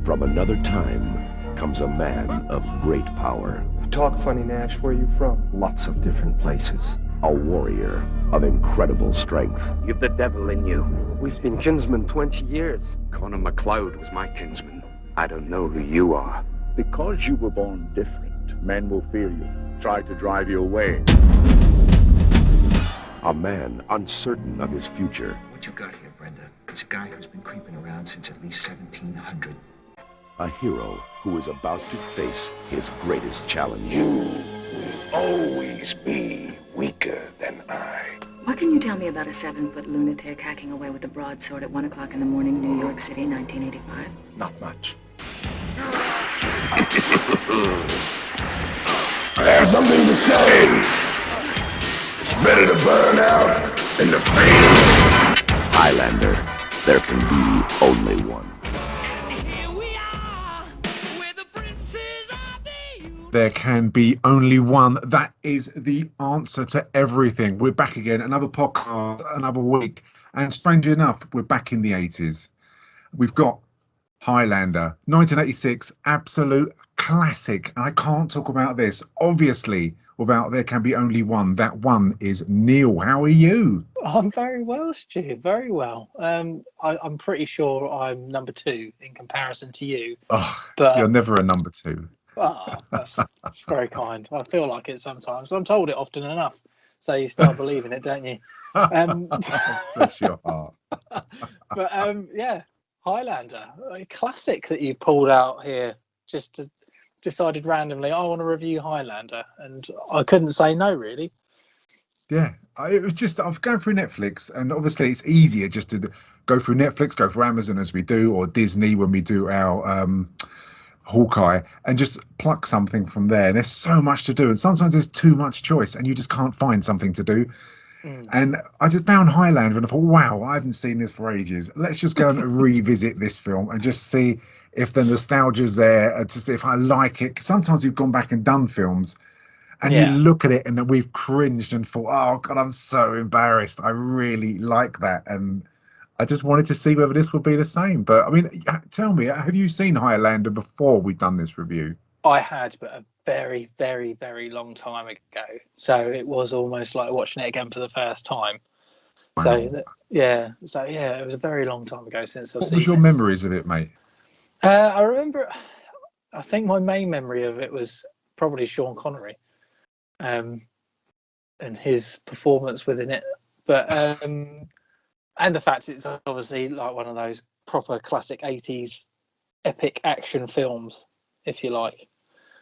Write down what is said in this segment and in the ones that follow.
From another time comes a man of great power. You talk funny, Nash. Where are you from? Lots of different places. A warrior of incredible strength. You've the devil in you. We've been kinsmen 20 years. Connor MacLeod was my kinsman. I don't know who you are. Because you were born different, men will fear you, try to drive you away. A man uncertain of his future. What you got here, Brenda, is a guy who's been creeping around since at least 1700. A hero who is about to face his greatest challenge. You will always be weaker than I. What can you tell me about a 7-foot lunatic hacking away with a broadsword at 1 o'clock in the morning, New York City, 1985? Not much. I have something to say. It's better to burn out than to fade. Highlander. There can be only one. There can be only one. That is the answer to everything. We're back again, another podcast, another week. And strangely enough, we're back in the 80s. We've got Highlander, 1986, absolute classic. And I can't talk about this, obviously, without There Can Be Only One. That one is Neil. How are you? I'm very well, Stu. Very well. I'm pretty sure I'm number 2 in comparison to you. Oh, but you're never a number 2. Oh, that's very kind. I feel like it sometimes. I'm told it often enough, so you start believing it, don't you? Bless your heart. But yeah, Highlander, a classic that you pulled out here. Decided randomly, I want to review Highlander, and I couldn't say no, really. Yeah, it was just, I was going through Netflix, and obviously it's easier just to go through Netflix, go for Amazon as we do, or Disney when we do our Hawkeye, and just pluck something from there. And there's so much to do, and sometimes there's too much choice and you just can't find something to do. And I just found Highlander and I thought, wow, I haven't seen this for ages. Let's just go and revisit this film and just see if the nostalgia's there, and to see if I like it. 'Cause sometimes we've gone back and done films and you look at it and then we've cringed and thought, oh God, I'm so embarrassed. I really like that. And I just wanted to see whether this would be the same. But I mean, tell me, have you seen Highlander before we've done this review? I had, but a very, very, very long time ago. So it was almost like watching it again for the first time. Wow. So it was a very long time ago since I've seen it. What was your memories of it, mate? I remember, I think my main memory of it was probably Sean Connery and his performance within it. But and the fact it's obviously like one of those proper classic 80s epic action films, if you like.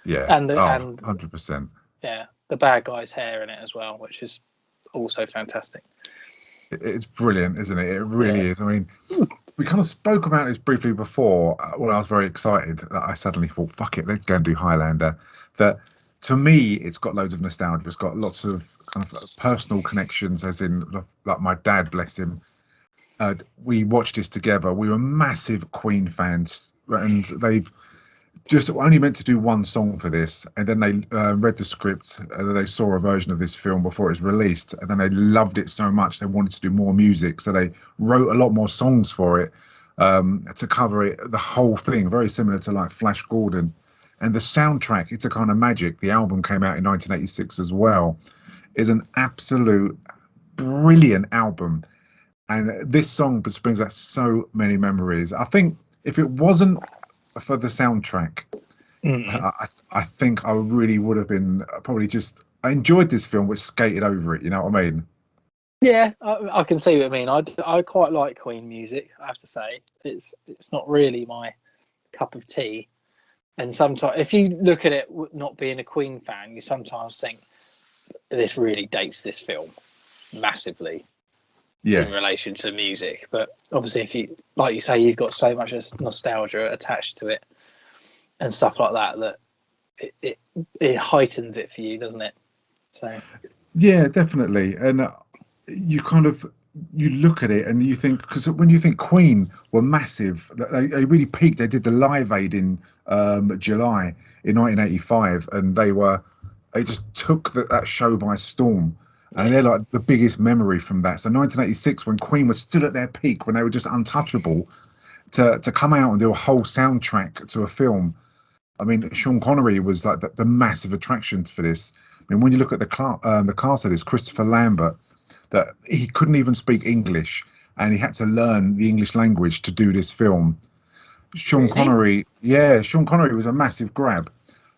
Yeah, and 100%. Yeah, the bad guy's hair in it as well, which is also fantastic. It's brilliant, isn't it? It really is. I mean, we kind of spoke about this briefly before when I was very excited that I suddenly thought, fuck it, let's go and do Highlander. That to me, it's got loads of nostalgia. It's got lots of kind of personal connections, as in like my dad, bless him. We watched this together. We were massive Queen fans, and they've just only meant to do one song for this, and then they read the script, and they saw a version of this film before it was released, and then they loved it so much they wanted to do more music, so they wrote a lot more songs for it to cover it, the whole thing, very similar to like Flash Gordon. And the soundtrack, It's a Kind of Magic, the album came out in 1986 as well, is an absolute brilliant album. And this song just brings back so many memories. I think if it wasn't for the soundtrack, I think I really would have been probably just, I enjoyed this film but skated over it, you know what I mean? Yeah, I can see what I mean. I quite like Queen music, I have to say. It's not really my cup of tea. And sometimes, if you look at it not being a Queen fan, you sometimes think this really dates this film massively in relation to music. But obviously, if you, like you say, you've got so much nostalgia attached to it and stuff like that, that it heightens it for you, doesn't it? So yeah, definitely. And you kind of, you look at it and you think, because when you think Queen were massive, they really peaked. They did the Live Aid in July in 1985, and they just took that show by storm. And they're like the biggest memory from that. So 1986, when Queen was still at their peak, when they were just untouchable, to come out and do a whole soundtrack to a film. I mean, Sean Connery was like the massive attraction for this. I mean, when you look at the cast of this, Christopher Lambert, that he couldn't even speak English, and he had to learn the English language to do this film. Sean Connery was a massive grab.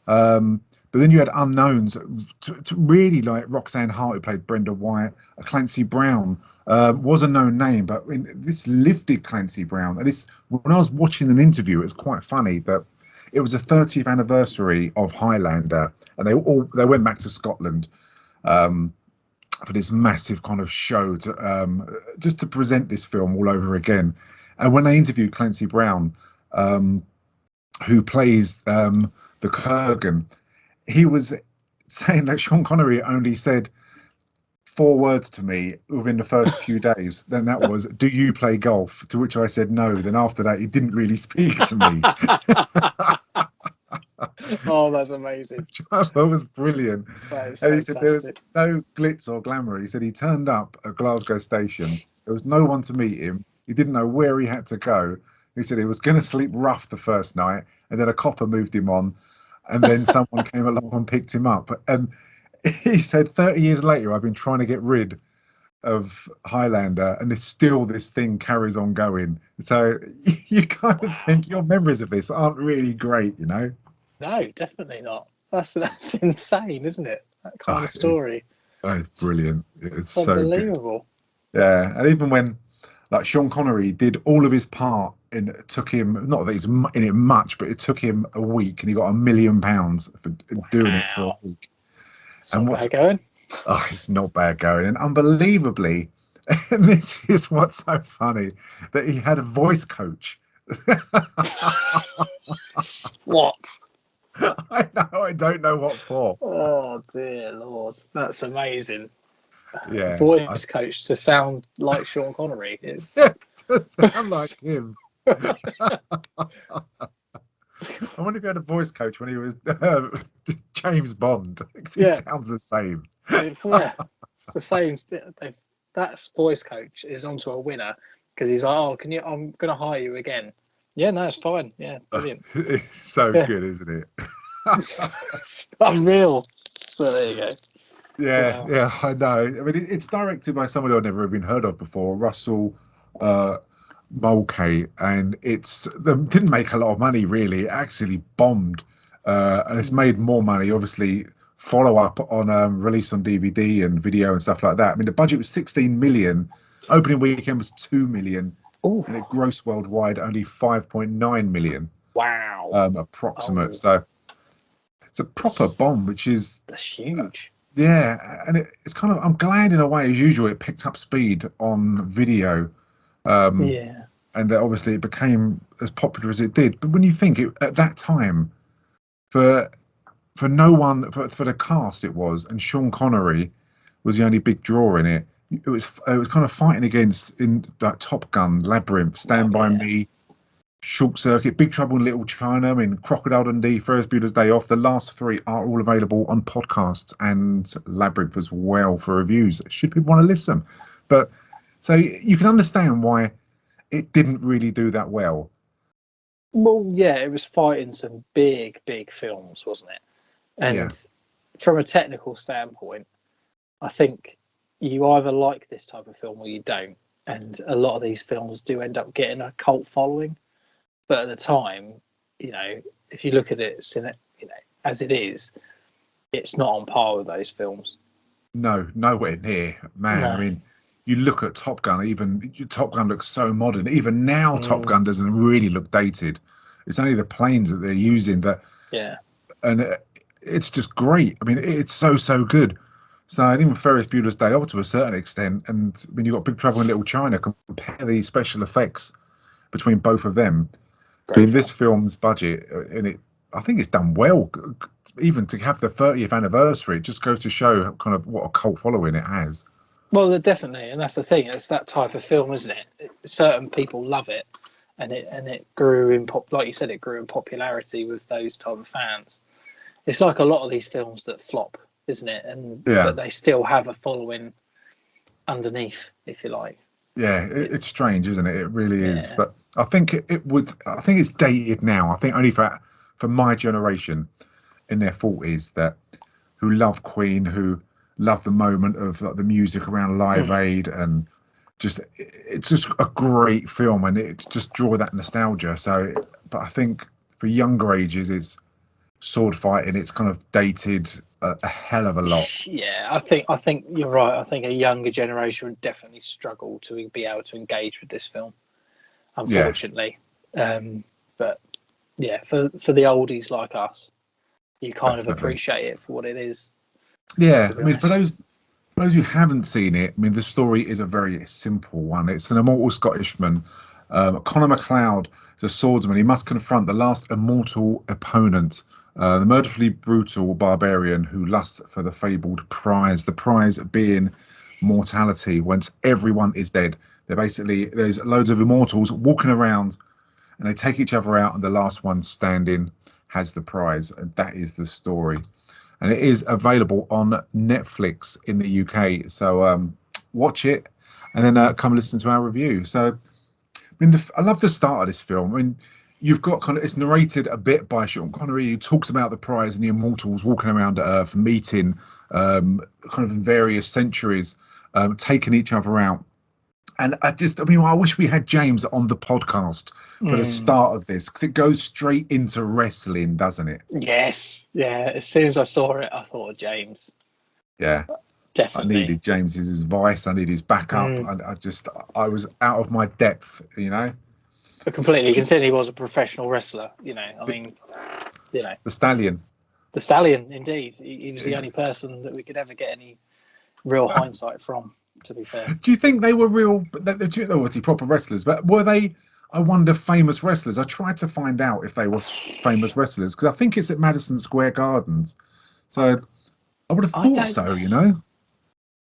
But then you had unknowns to really, like Roxanne Hart, who played Brenda White, Clancy Brown was a known name, but this lifted Clancy Brown. And when I was watching an interview, it was quite funny that it was the 30th anniversary of Highlander, and they went back to Scotland for this massive kind of show to just to present this film all over again. And when they interviewed Clancy Brown, who plays the Kurgan, he was saying that Sean Connery only said 4 words to me within the first few days. Then that was, "Do you play golf?" To which I said no. Then after that, he didn't really speak to me. Oh, that's amazing. That was brilliant. That is and he said there was fantastic. no glitz or glamour. He said he turned up at Glasgow station. There was no one to meet him. He didn't know where he had to go. He said he was going to sleep rough the first night, and then a copper moved him on, and then someone came along and picked him up. And he said 30 years later, I've been trying to get rid of Highlander, and this thing carries on going. So you kind of think your memories of this aren't really great, you know? No, definitely not. That's insane, isn't it? That kind of story. It's brilliant. It's so unbelievable. Good. Yeah, and even when like Sean Connery did all of his part, and it took him, not that he's in it much, but it took him a week, and he got £1 million for doing it for a week. It's not bad going. Oh, it's not bad going. And unbelievably, and this is what's so funny, that he had a voice coach. What? I know, I don't know what for. Oh dear Lord, that's amazing. Yeah, Voice coach to sound like Sean Connery is. To sound like him. I wonder if he had a voice coach when he was James Bond. He sounds the same. Yeah, it's the same. That voice coach is onto a winner because he's like, "Oh, I'm going to hire you again." Yeah, no, it's fine. Yeah, brilliant. It's so good, isn't it? It's unreal. So there you go. Yeah, Wow. yeah, I know. I mean, it's directed by somebody I've never been heard of before, Russell Mulcahy, and they didn't make a lot of money really. It actually bombed, and it's made more money. Obviously, follow up on release on DVD and video and stuff like that. I mean, the budget was 16 million. Opening weekend was 2 million. Ooh. And it grossed worldwide only 5.9 million. Wow. Approximate. So it's a proper bomb, that's huge. Yeah, and it's kind of, I'm glad in a way, as usual, it picked up speed on video. Yeah. And that obviously it became as popular as it did. But when you think at that time, for no one, for the cast it was, and Sean Connery was the only big draw in it. It was kind of fighting against in like Top Gun, Labyrinth, Stand By Me, Short Circuit, Big Trouble in Little China, I mean, Crocodile Dundee, Ferris Bueller's Day Off. The last 3 are all available on podcasts, and Labyrinth as well for reviews. Should people want to listen? But so you can understand why it didn't really do that well. Well, yeah, it was fighting some big films, wasn't it? And from a technical standpoint, I think you either like this type of film or you don't. And a lot of these films do end up getting a cult following. But at the time, you know, if you look at it, you know, as it is, it's not on par with those films. No, nowhere near, man. No. I mean, you look at Top Gun, even Top Gun looks so modern. Even now, Top Gun doesn't really look dated. It's only the planes that they're using that. Yeah. And it's just great. I mean, it's so good. So even Ferris Bueller's Day Off to a certain extent, and when you've got Big Trouble in Little China, compare the special effects between both of them. I mean, this film's budget, and I think it's done well. Even to have the 30th anniversary, it just goes to show kind of what a cult following it has. Well, definitely, and that's the thing. It's that type of film, isn't it? Certain people love it, and it grew in like you said, it grew in popularity with those type of fans. It's like a lot of these films that flop, isn't it? But they still have a following underneath, if you like. Yeah, it's strange, isn't it? It really is. Yeah. But I think it would. I think it's dated now. I think only for my generation in their 40s that who love Queen, who love the moment of like, the music around Live Aid, and just it's just a great film, and it just draw that nostalgia. So, but I think for younger ages, it's sword fighting. It's kind of dated a hell of a lot. Yeah, I think you're right. I think a younger generation would definitely struggle to be able to engage with this film, unfortunately. But yeah, for the oldies like us, you kind of Definitely. appreciate it for what it is. Yeah, To be I mean, for honest. those who haven't seen it, I mean, the story is a very simple one. It's an immortal Scottishman, Connor MacLeod, is a swordsman. He must confront the last immortal opponent, the murderfully brutal barbarian who lusts for the fabled prize. The prize being mortality. Once everyone is dead, there's loads of immortals walking around, and they take each other out, and the last one standing has the prize. And that is the story. And it is available on Netflix in the UK. So watch it, and then come listen to our review. So, I mean, I love the start of this film. I mean, you've got it's narrated a bit by Sean Connery, who talks about the prize and the immortals walking around Earth, meeting kind of in various centuries, taking each other out. And I mean, I wish we had James on the podcast for the start of this, because it goes straight into wrestling, doesn't it? Yes, yeah. As soon as I saw it, I thought of James. Yeah, Definitely. I needed James's advice. I needed his backup. I was out of my depth, But completely, considering he was a professional wrestler, I mean, The Stallion. the Stallion, indeed. He was the only person that we could ever get any real hindsight from, to be fair. Do you think they were real? They're obviously proper wrestlers, but were they? I wonder, famous wrestlers. I tried to find out if they were famous wrestlers, because I think it's at Madison Square Gardens. So I would have thought so,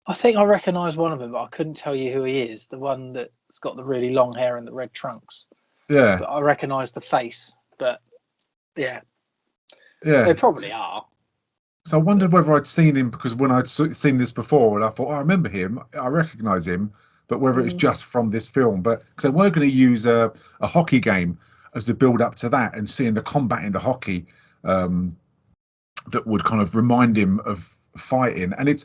I think I recognise one of them, but I couldn't tell you who he is. The one that's got the really long hair and the red trunks. Yeah. But I recognise the face. But yeah, Yeah. they probably are. So I wondered whether I'd seen him, because when I'd seen this before, and I thought, I remember him, I recognise him, but whether it's just from this film. But because they were going to use a hockey game as the build up to that, and seeing the combat in the hockey that would kind of remind him of fighting. And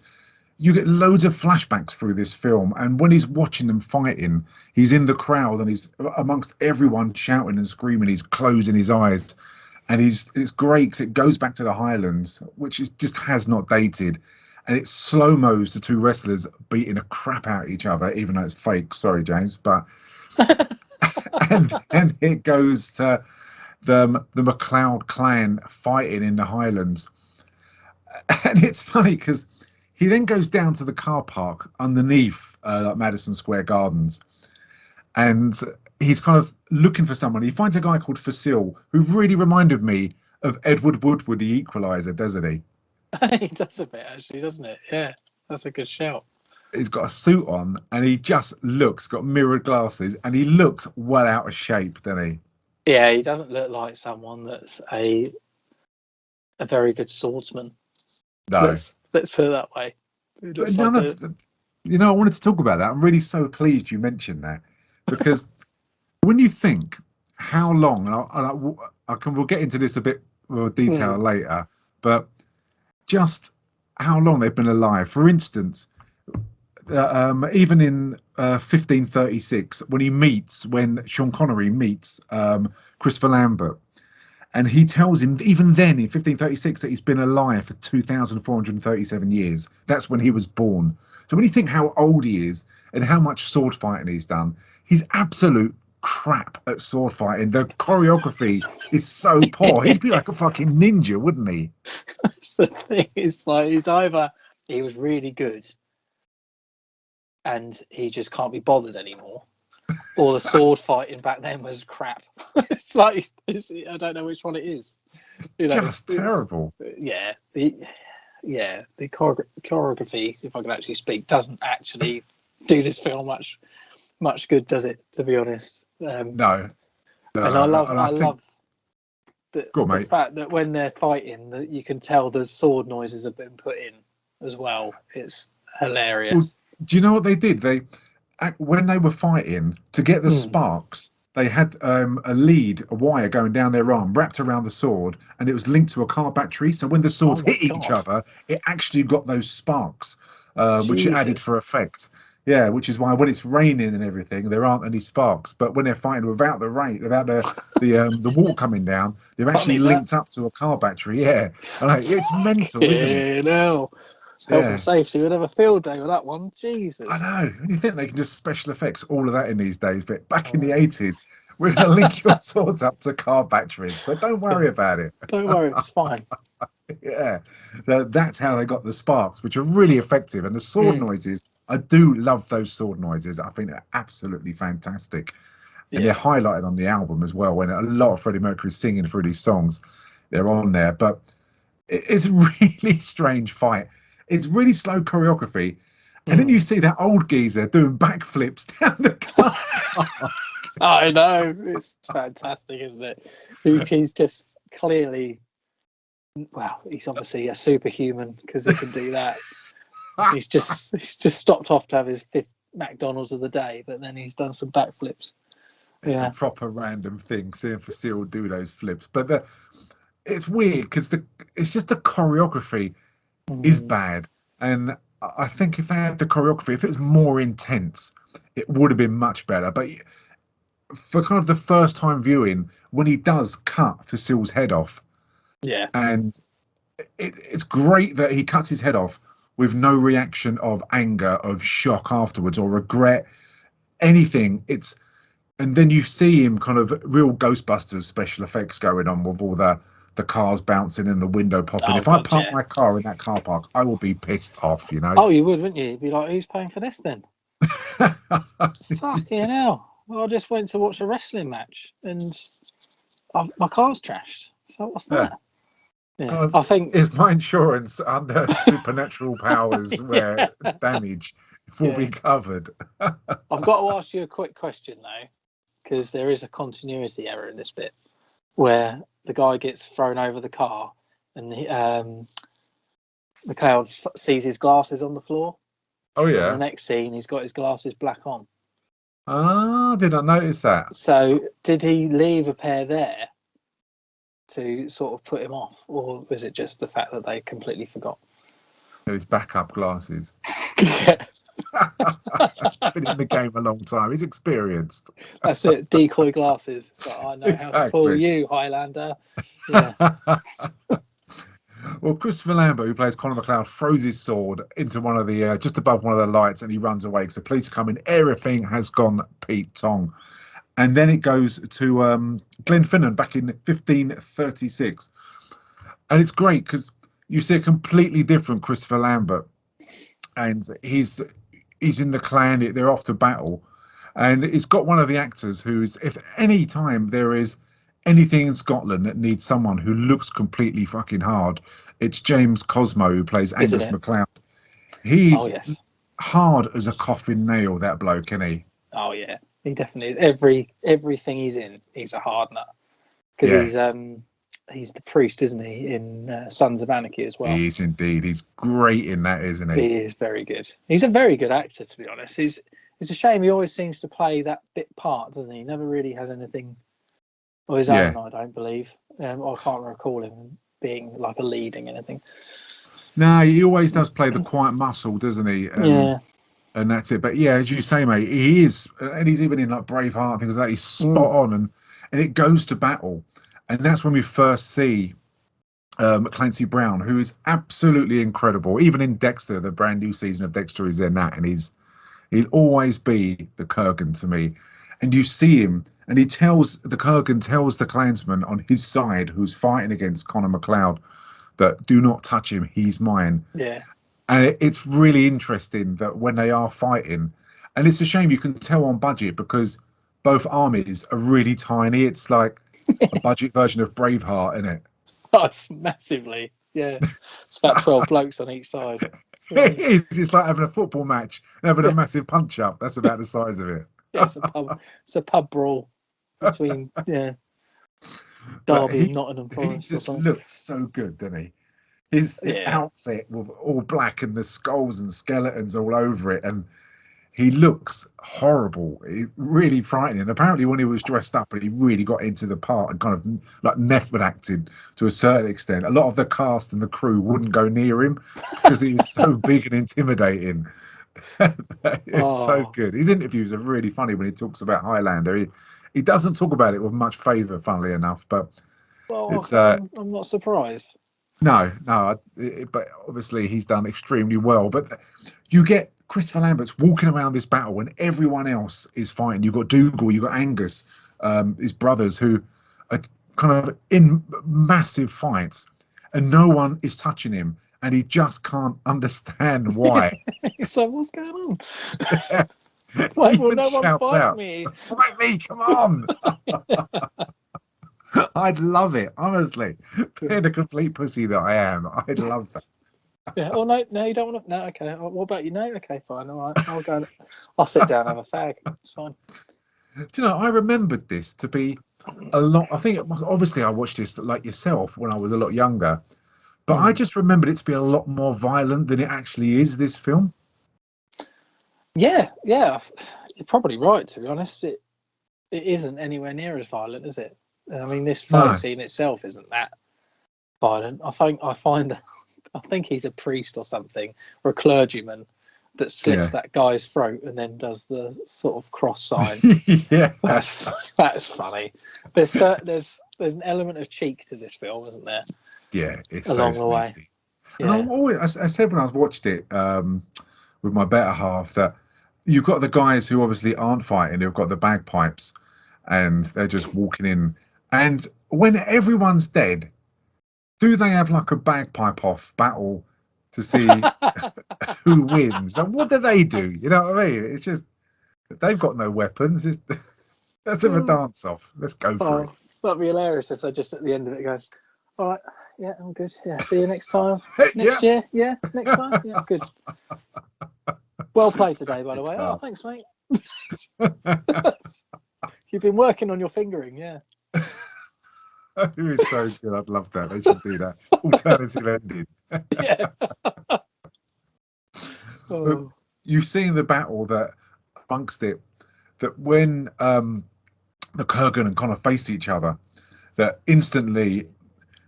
you get loads of flashbacks through this film, and when he's watching them fighting, he's in the crowd and he's amongst everyone shouting and screaming. He's closing his eyes, and it's great because it goes back to the Highlands, which just has not dated, and it slow-mos the two wrestlers beating the crap out of each other, even though it's fake. Sorry, James, but and it goes to the MacLeod clan fighting in the Highlands, and it's funny because he then goes down to the car park underneath Madison Square Gardens, and he's kind of looking for someone. He finds a guy called Fasil, who really reminded me of Edward Woodward, the Equalizer, doesn't he? He does a bit, actually, doesn't it? Yeah, that's a good shout. He's got a suit on, and he just got mirrored glasses, and he looks well out of shape, doesn't he? Yeah, he doesn't look like someone that's a very good swordsman. No. Let's put it that way. But I wanted to talk about that. I'm really so pleased you mentioned that, because when you think how long, and we'll get into this a bit more detail later, but just how long they've been alive. For instance, even in 1536, when Sean Connery meets Christopher Lambert, and he tells him, even then in 1536, that he's been alive for 2,437 years. That's when he was born. So when you think how old he is and how much sword fighting he's done, he's absolute crap at sword fighting. The choreography is so poor. He'd be like a fucking ninja, wouldn't he? That's the thing. It's like he was really good and he just can't be bothered anymore, or the sword fighting back then was crap. I don't know which one it is. Just terrible. Yeah, the choreography, if I can actually speak, doesn't actually do this film much good, does it? To be honest. No. And I love the fact that when they're fighting, that you can tell the sword noises have been put in as well. It's hilarious. Well, do you know what they did? when they were fighting to get the sparks, they had a wire going down their arm, wrapped around the sword, and it was linked to a car battery. So when the swords hit each other, it actually got those sparks, which it added for effect. Yeah, which is why when it's raining and everything, there aren't any sparks. But when they're fighting without the rain, without the water coming down, they're actually linked up to a car battery. Yeah, it's mental, isn't it? No. Health and safety would have a field day with that one. Jesus. I know. You think they can just special effects all of that in these days, but back in the 80s, we're going to link your swords up to car batteries. But don't worry about it. Don't worry, it's fine. Yeah, that's how they got the sparks, which are really effective. And the sword noises, I do love those sword noises. I think they're absolutely fantastic. And they're highlighted on the album as well. When a lot of Freddie Mercury singing through these songs, they're on there. But it's a really strange fight. It's really slow choreography. And then you see that old geezer doing backflips down the car. I know. It's fantastic, isn't it? He's just clearly, well, he's obviously a superhuman because he can do that. He's just stopped off to have his 5th McDonald's of the day, but then he's done some backflips. It's a proper random thing, seeing Fasil do those flips. But it's weird because it's just the choreography is bad. And I think if they had the choreography, if it was more intense, it would have been much better. But for kind of the first time viewing, when he does cut Fasil's head off, and it's great that he cuts his head off with no reaction of anger, of shock afterwards, or regret, anything. And then you see him kind of real Ghostbusters special effects going on with all the cars bouncing and the window popping. If I park my car in that car park, I will be pissed off, you know. Oh, you would, wouldn't you? You'd be like, who's paying for this then? Fucking hell. Well, I just went to watch a wrestling match and my car's trashed. So what's that? Yeah, I think is my insurance under supernatural powers where damage will be covered. I've got to ask you a quick question though, because there is a continuity error in this bit where the guy gets thrown over the car and MacLeod sees his glasses on the floor. Oh yeah. In the next scene, he's got his glasses black on. Ah, did I notice that? So did he leave a pair there to sort of put him off, or was it just the fact that they completely forgot? His backup glasses. Yeah. Been in the game a long time. He's experienced. That's it. Decoy glasses. So I know how to fool you, Highlander. Yeah. Well, Christopher Lambert, who plays Connor MacLeod, throws his sword into one of the just above one of the lights, and he runs away because the police are coming. Everything has gone Pete Tong. And then it goes to Glenfinnan back in 1536. And it's great because you see a completely different Christopher Lambert. And he's in the clan, they're off to battle. And it's got one of the actors who is, if any time there is anything in Scotland that needs someone who looks completely fucking hard, it's James Cosmo, who plays Angus MacLeod. He's hard as a coffin nail, that bloke, isn't he? Oh, yeah. He definitely is. Everything he's in, he's a hard nut. Because he's the priest, isn't he, in Sons of Anarchy as well. He is indeed. He's great in that, isn't he? He is very good. He's a very good actor, to be honest. It's a shame he always seems to play that bit part, doesn't he? He never really has anything of his own, I don't believe. I can't recall him being like a leading anything. No, he always does play the quiet muscle, doesn't he? And that's it. But yeah, as you say, mate, he is, and he's even in like Braveheart, things like that. He's spot on, and it goes to battle, and that's when we first see Clancy Brown, who is absolutely incredible. Even in Dexter, the brand new season of Dexter, is in that, and he'll always be the Kurgan to me. And you see him, and the Kurgan tells the Klansman on his side, who's fighting against Connor MacLeod, that do not touch him, he's mine. Yeah. And it's really interesting that when they are fighting, and it's a shame you can tell on budget because both armies are really tiny. It's like a budget version of Braveheart, isn't it? Oh, it's massively. Yeah. It's about 12 blokes on each side. It is. It's like having a football match and having a massive punch up. That's about the size of it. Yeah, it's a pub brawl between Derby and Nottingham Forest. He just looks so good, doesn't he? His outfit with all black and the skulls and skeletons all over it, and he looks horrible. Really frightening. Apparently, when he was dressed up and he really got into the part and kind of like method acted to a certain extent, a lot of the cast and the crew wouldn't go near him because he was so big and intimidating. It's so good. His interviews are really funny when he talks about Highlander. He doesn't talk about it with much favour, funnily enough, but it's I'm not surprised. no, but obviously he's done extremely well. But you get Christopher Lambert's walking around this battle when everyone else is fighting. You've got Dougal, you've got Angus, his brothers, who are kind of in massive fights, and no one is touching him, and he just can't understand why. So what's going on? Why will no one fight me? Fight me, come on! I'd love it, honestly. Being the complete pussy that I am, I'd love that. Yeah. Oh no, you don't want to. No, okay. What about you? No, okay, fine. All right, I'll go. I'll sit down and have a fag. It's fine. Do you know? I remembered this to be a lot. I think obviously I watched this like yourself when I was a lot younger, but I just remembered it to be a lot more violent than it actually is. This film. Yeah. You're probably right. To be honest, it isn't anywhere near as violent, is it? I mean, this fight scene itself isn't that violent. I think he's a priest or something, or a clergyman that slits that guy's throat and then does the sort of cross sign. Yeah, that's funny. There's an element of cheek to this film, isn't there? Yeah, it's along so the way. And I'm always, I said when I watched it with my better half, that you've got the guys who obviously aren't fighting, who've got the bagpipes, and they're just walking in. And when everyone's dead, do they have like a bagpipe off battle to see who wins? And what do they do? You know what I mean? It's just, they've got no weapons. Let's have a dance off. Let's go for it. That'd be hilarious if they just at the end of it go, all right, yeah, I'm good. Yeah, see you next time. Next year, yeah, next time. Yeah, good. Well played today, by the way. Oh, thanks, mate. You've been working on your fingering, yeah. It was so good. I'd love that. They should do that. Alternative ending. Yeah. You've seen the battle that amongst it, that when the Kurgan and Connor face each other, that instantly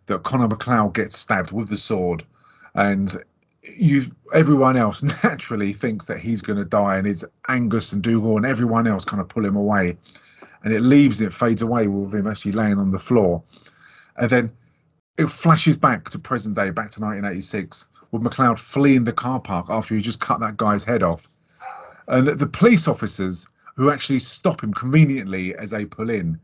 that Connor MacLeod gets stabbed with the sword, and everyone else naturally thinks that he's going to die, and it's Angus and Dougal and everyone else kind of pull him away, and it fades away with him actually laying on the floor, and then it flashes back to present day, back to 1986, with MacLeod fleeing the car park after he just cut that guy's head off, and the police officers who actually stop him conveniently as they pull in.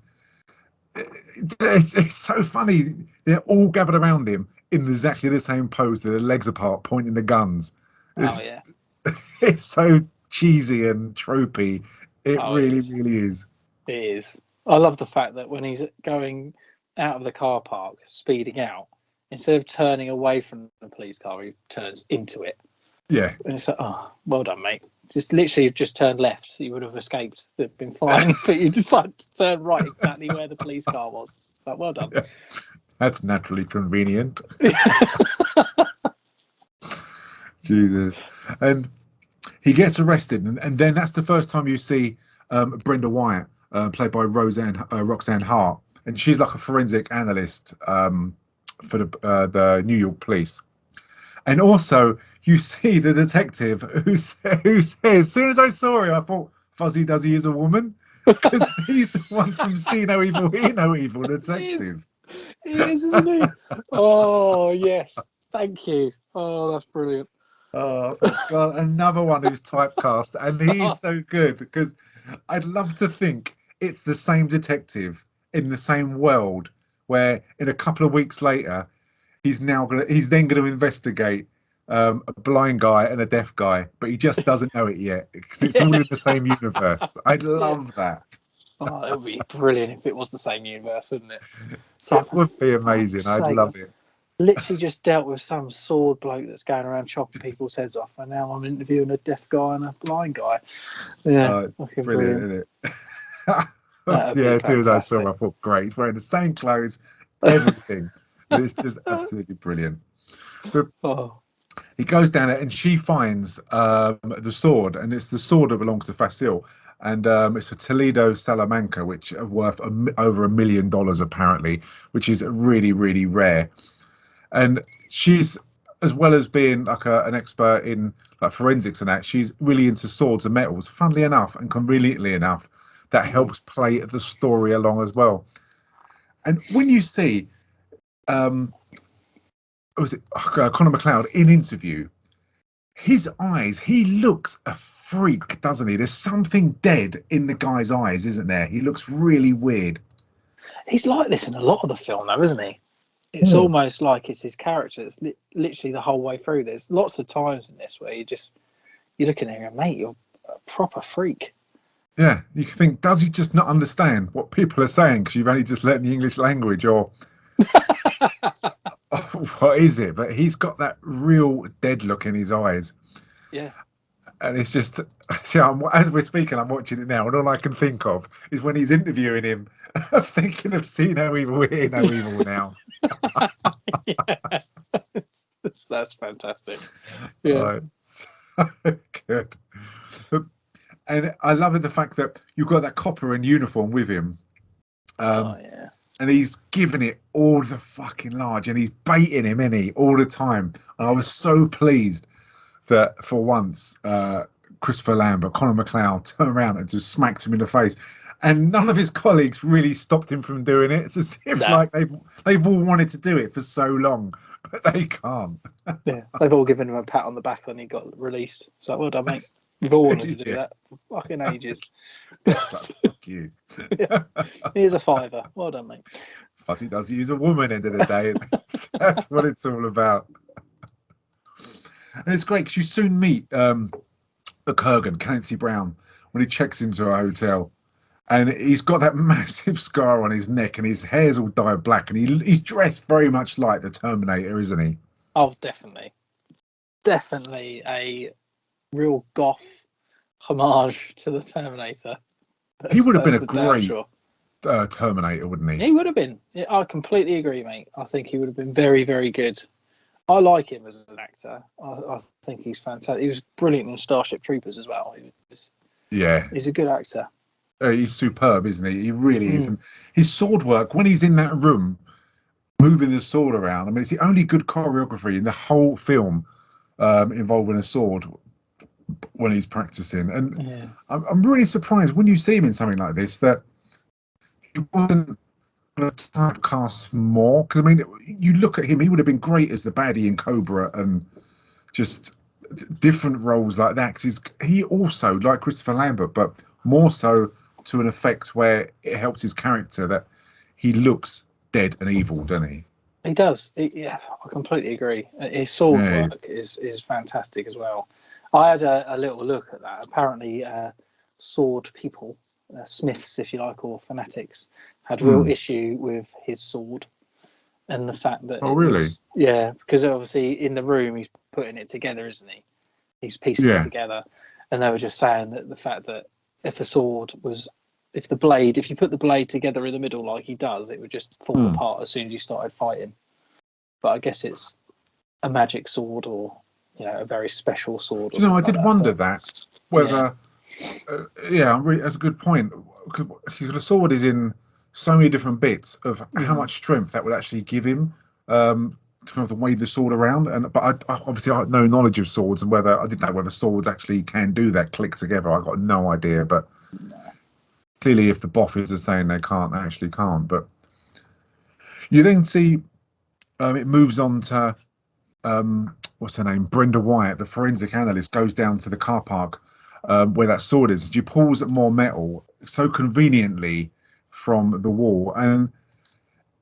It's so funny. They're all gathered around him in exactly the same pose, with their legs apart, pointing the guns. It's so cheesy and tropey. It really is. It is. I love the fact that when he's going out of the car park, speeding out, instead of turning away from the police car, he turns into it. Yeah. And it's like, oh, well done, mate. Just turned left, so you would have escaped. It'd been fine, but you decided to turn right exactly where the police car was. So well done. Yeah. That's naturally convenient. Jesus. And he gets arrested, and then that's the first time you see Brenda Wyatt, played by Roxanne Hart, and she's like a forensic analyst for the New York police. And also, you see the detective who says, as soon as I saw him, I thought, Fuzzy, does he is a woman? Because he's the one from See No Evil, Hear No Evil detective. He is, isn't he? Oh, yes. Thank you. Oh, that's brilliant. Oh, God, another one who's typecast. And he's so good, because I'd love to think it's the same detective in the same world, where in a couple of weeks later, he's then going to investigate a blind guy and a deaf guy, but he just doesn't know it yet because it's all in the same universe. I'd love that. Oh, it would be brilliant if it was the same universe, wouldn't it? So, it would be amazing. I'd love it. Literally just dealt with some sword bloke that's going around chopping people's heads off, and now I'm interviewing a deaf guy and a blind guy. Yeah, brilliant, isn't it? Yeah, as soon as I saw him, I thought, great. He's wearing the same clothes, everything. It's just absolutely brilliant. But He goes down there and she finds the sword, and it's the sword that belongs to Fasil, and it's a Toledo Salamanca, which are worth over $1 million apparently, which is really, really rare. And she's, as well as being like an expert in like forensics and that, she's really into swords and metals. Funnily enough, and conveniently enough, that helps play the story along as well. And when you see, was it Connor MacLeod in interview? His eyes, he looks a freak, doesn't he? There's something dead in the guy's eyes, isn't there? He looks really weird. He's like this in a lot of the film, though, isn't he? It's almost like it's his character. It's literally the whole way through. There's lots of times in this where you're looking at him, mate, you're a proper freak. Yeah, you think, does he just not understand what people are saying because you've only just learned the English language, or what is it? But he's got that real dead look in his eyes. Yeah. And it's just, see, as we're speaking, I'm watching it now, and all I can think of is when he's interviewing him, I'm thinking of seeing how evil we're in, how evil now. Yeah. That's fantastic. Yeah. Oh, so good. And I love it, the fact that you've got that copper in uniform with him. Yeah. And he's giving it all the fucking large, and he's baiting him, isn't he, all the time. And I was so pleased that for once, Christopher Lambert, Connor MacLeod, turned around and just smacked him in the face. And none of his colleagues really stopped him from doing it. It's as if like they've all wanted to do it for so long, but they can't. Yeah, they've all given him a pat on the back when he got released. So well done, mate. We've all wanted to do that for fucking ages. Like, fuck you. Yeah. Here's a $5. Well done, mate. Fuzzy does use a woman end of the day. And that's what it's all about. And it's great because you soon meet the Kurgan, Clancy Brown, when he checks into a hotel. And he's got that massive scar on his neck, and his hair's all dyed black, and he's dressed very much like the Terminator, isn't he? Oh, definitely. Definitely a real goth homage to the Terminator. He would have been a great Terminator, wouldn't he? He would have been. Yeah, I completely agree, mate. I think he would have been very, very good. I like him as an actor. I think he's fantastic. He was brilliant in Starship Troopers as well. He's a good actor. He's superb, isn't he? He really is. And his sword work, when he's in that room, moving the sword around, I mean, it's the only good choreography in the whole film involving a sword when he's practicing. And I'm really surprised when you see him in something like this that he wasn't typecast more. Because, I mean, you look at him, he would have been great as the baddie in Cobra and just different roles like that. Because he also, like Christopher Lambert, but more so to an effect where it helps his character that he looks dead and evil, doesn't he? He does. Yeah, I completely agree. His sword work is fantastic as well. I had a little look at that. Apparently, sword people, smiths, if you like, or fanatics, had real issue with his sword and the fact that. Oh, really? Because obviously in the room he's putting it together, isn't he? He's piecing it together, and they were just saying that the fact that if a sword was, if you put the blade together in the middle like he does, it would just fall apart as soon as you started fighting. But I guess it's a magic sword, or a very special sword. I did wonder that whether, that's a good point. Because the sword is in so many different bits of how much strength that would actually give him to kind of wave the sword around. But I obviously I had no knowledge of swords, and I didn't know whether swords actually can do that, click together. I got no idea. But clearly, if the bosses are saying they can't, they actually can't. But you then see it moves on to what's her name, Brenda Wyatt, the forensic analyst, goes down to the car park where that sword is. She pulls at more metal so conveniently from the wall, and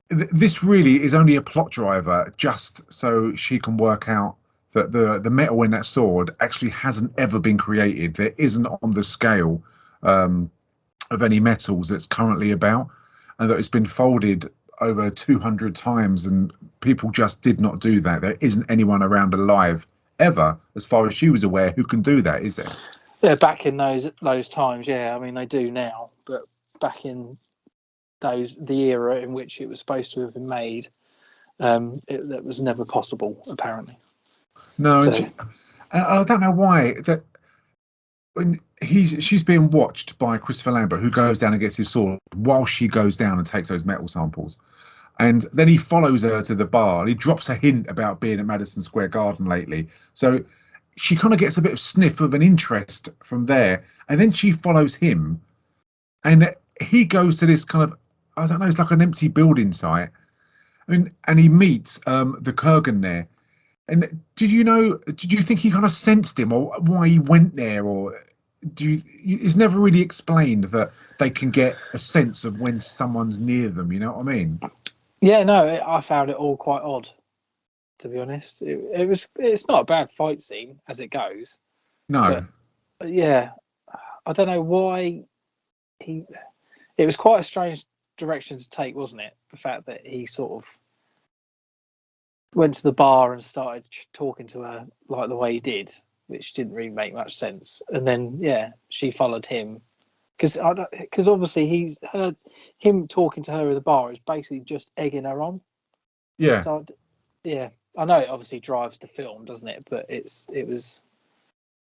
this really is only a plot driver just so she can work out that the metal in that sword actually hasn't ever been created. There isn't on the scale of any metals that's currently about, and that it's been folded over 200 times, and people just did not do that. There isn't anyone around alive ever, as far as she was aware, who can do that, is there? Yeah, back in those times, I mean, they do now, but back in the era in which it was supposed to have been made, that was never possible, apparently. No, So, and I don't know why that when she's being watched by Christopher Lambert, who goes down and gets his sword while she goes down and takes those metal samples. And then he follows her to the bar and he drops a hint about being at Madison Square Garden lately. So she kind of gets a bit of sniff of an interest from there. And then she follows him and he goes to this kind of, I don't know, it's like an empty building site. And he meets the Kurgan there. And did you think he kind of sensed him or why he went there? Or it's never really explained that they can get a sense of when someone's near them. You know what I mean? yeah, no, I found it all quite odd, to be honest. It's not a bad fight scene as it goes. No. But, yeah, I don't know why it was quite a strange direction to take, wasn't it? The fact that he sort of went to the bar and started talking to her like the way he did, which didn't really make much sense. And then, yeah, she followed him. Because obviously him talking to her at the bar is basically just egging her on. Yeah. So, yeah, I know it obviously drives the film, doesn't it? But it was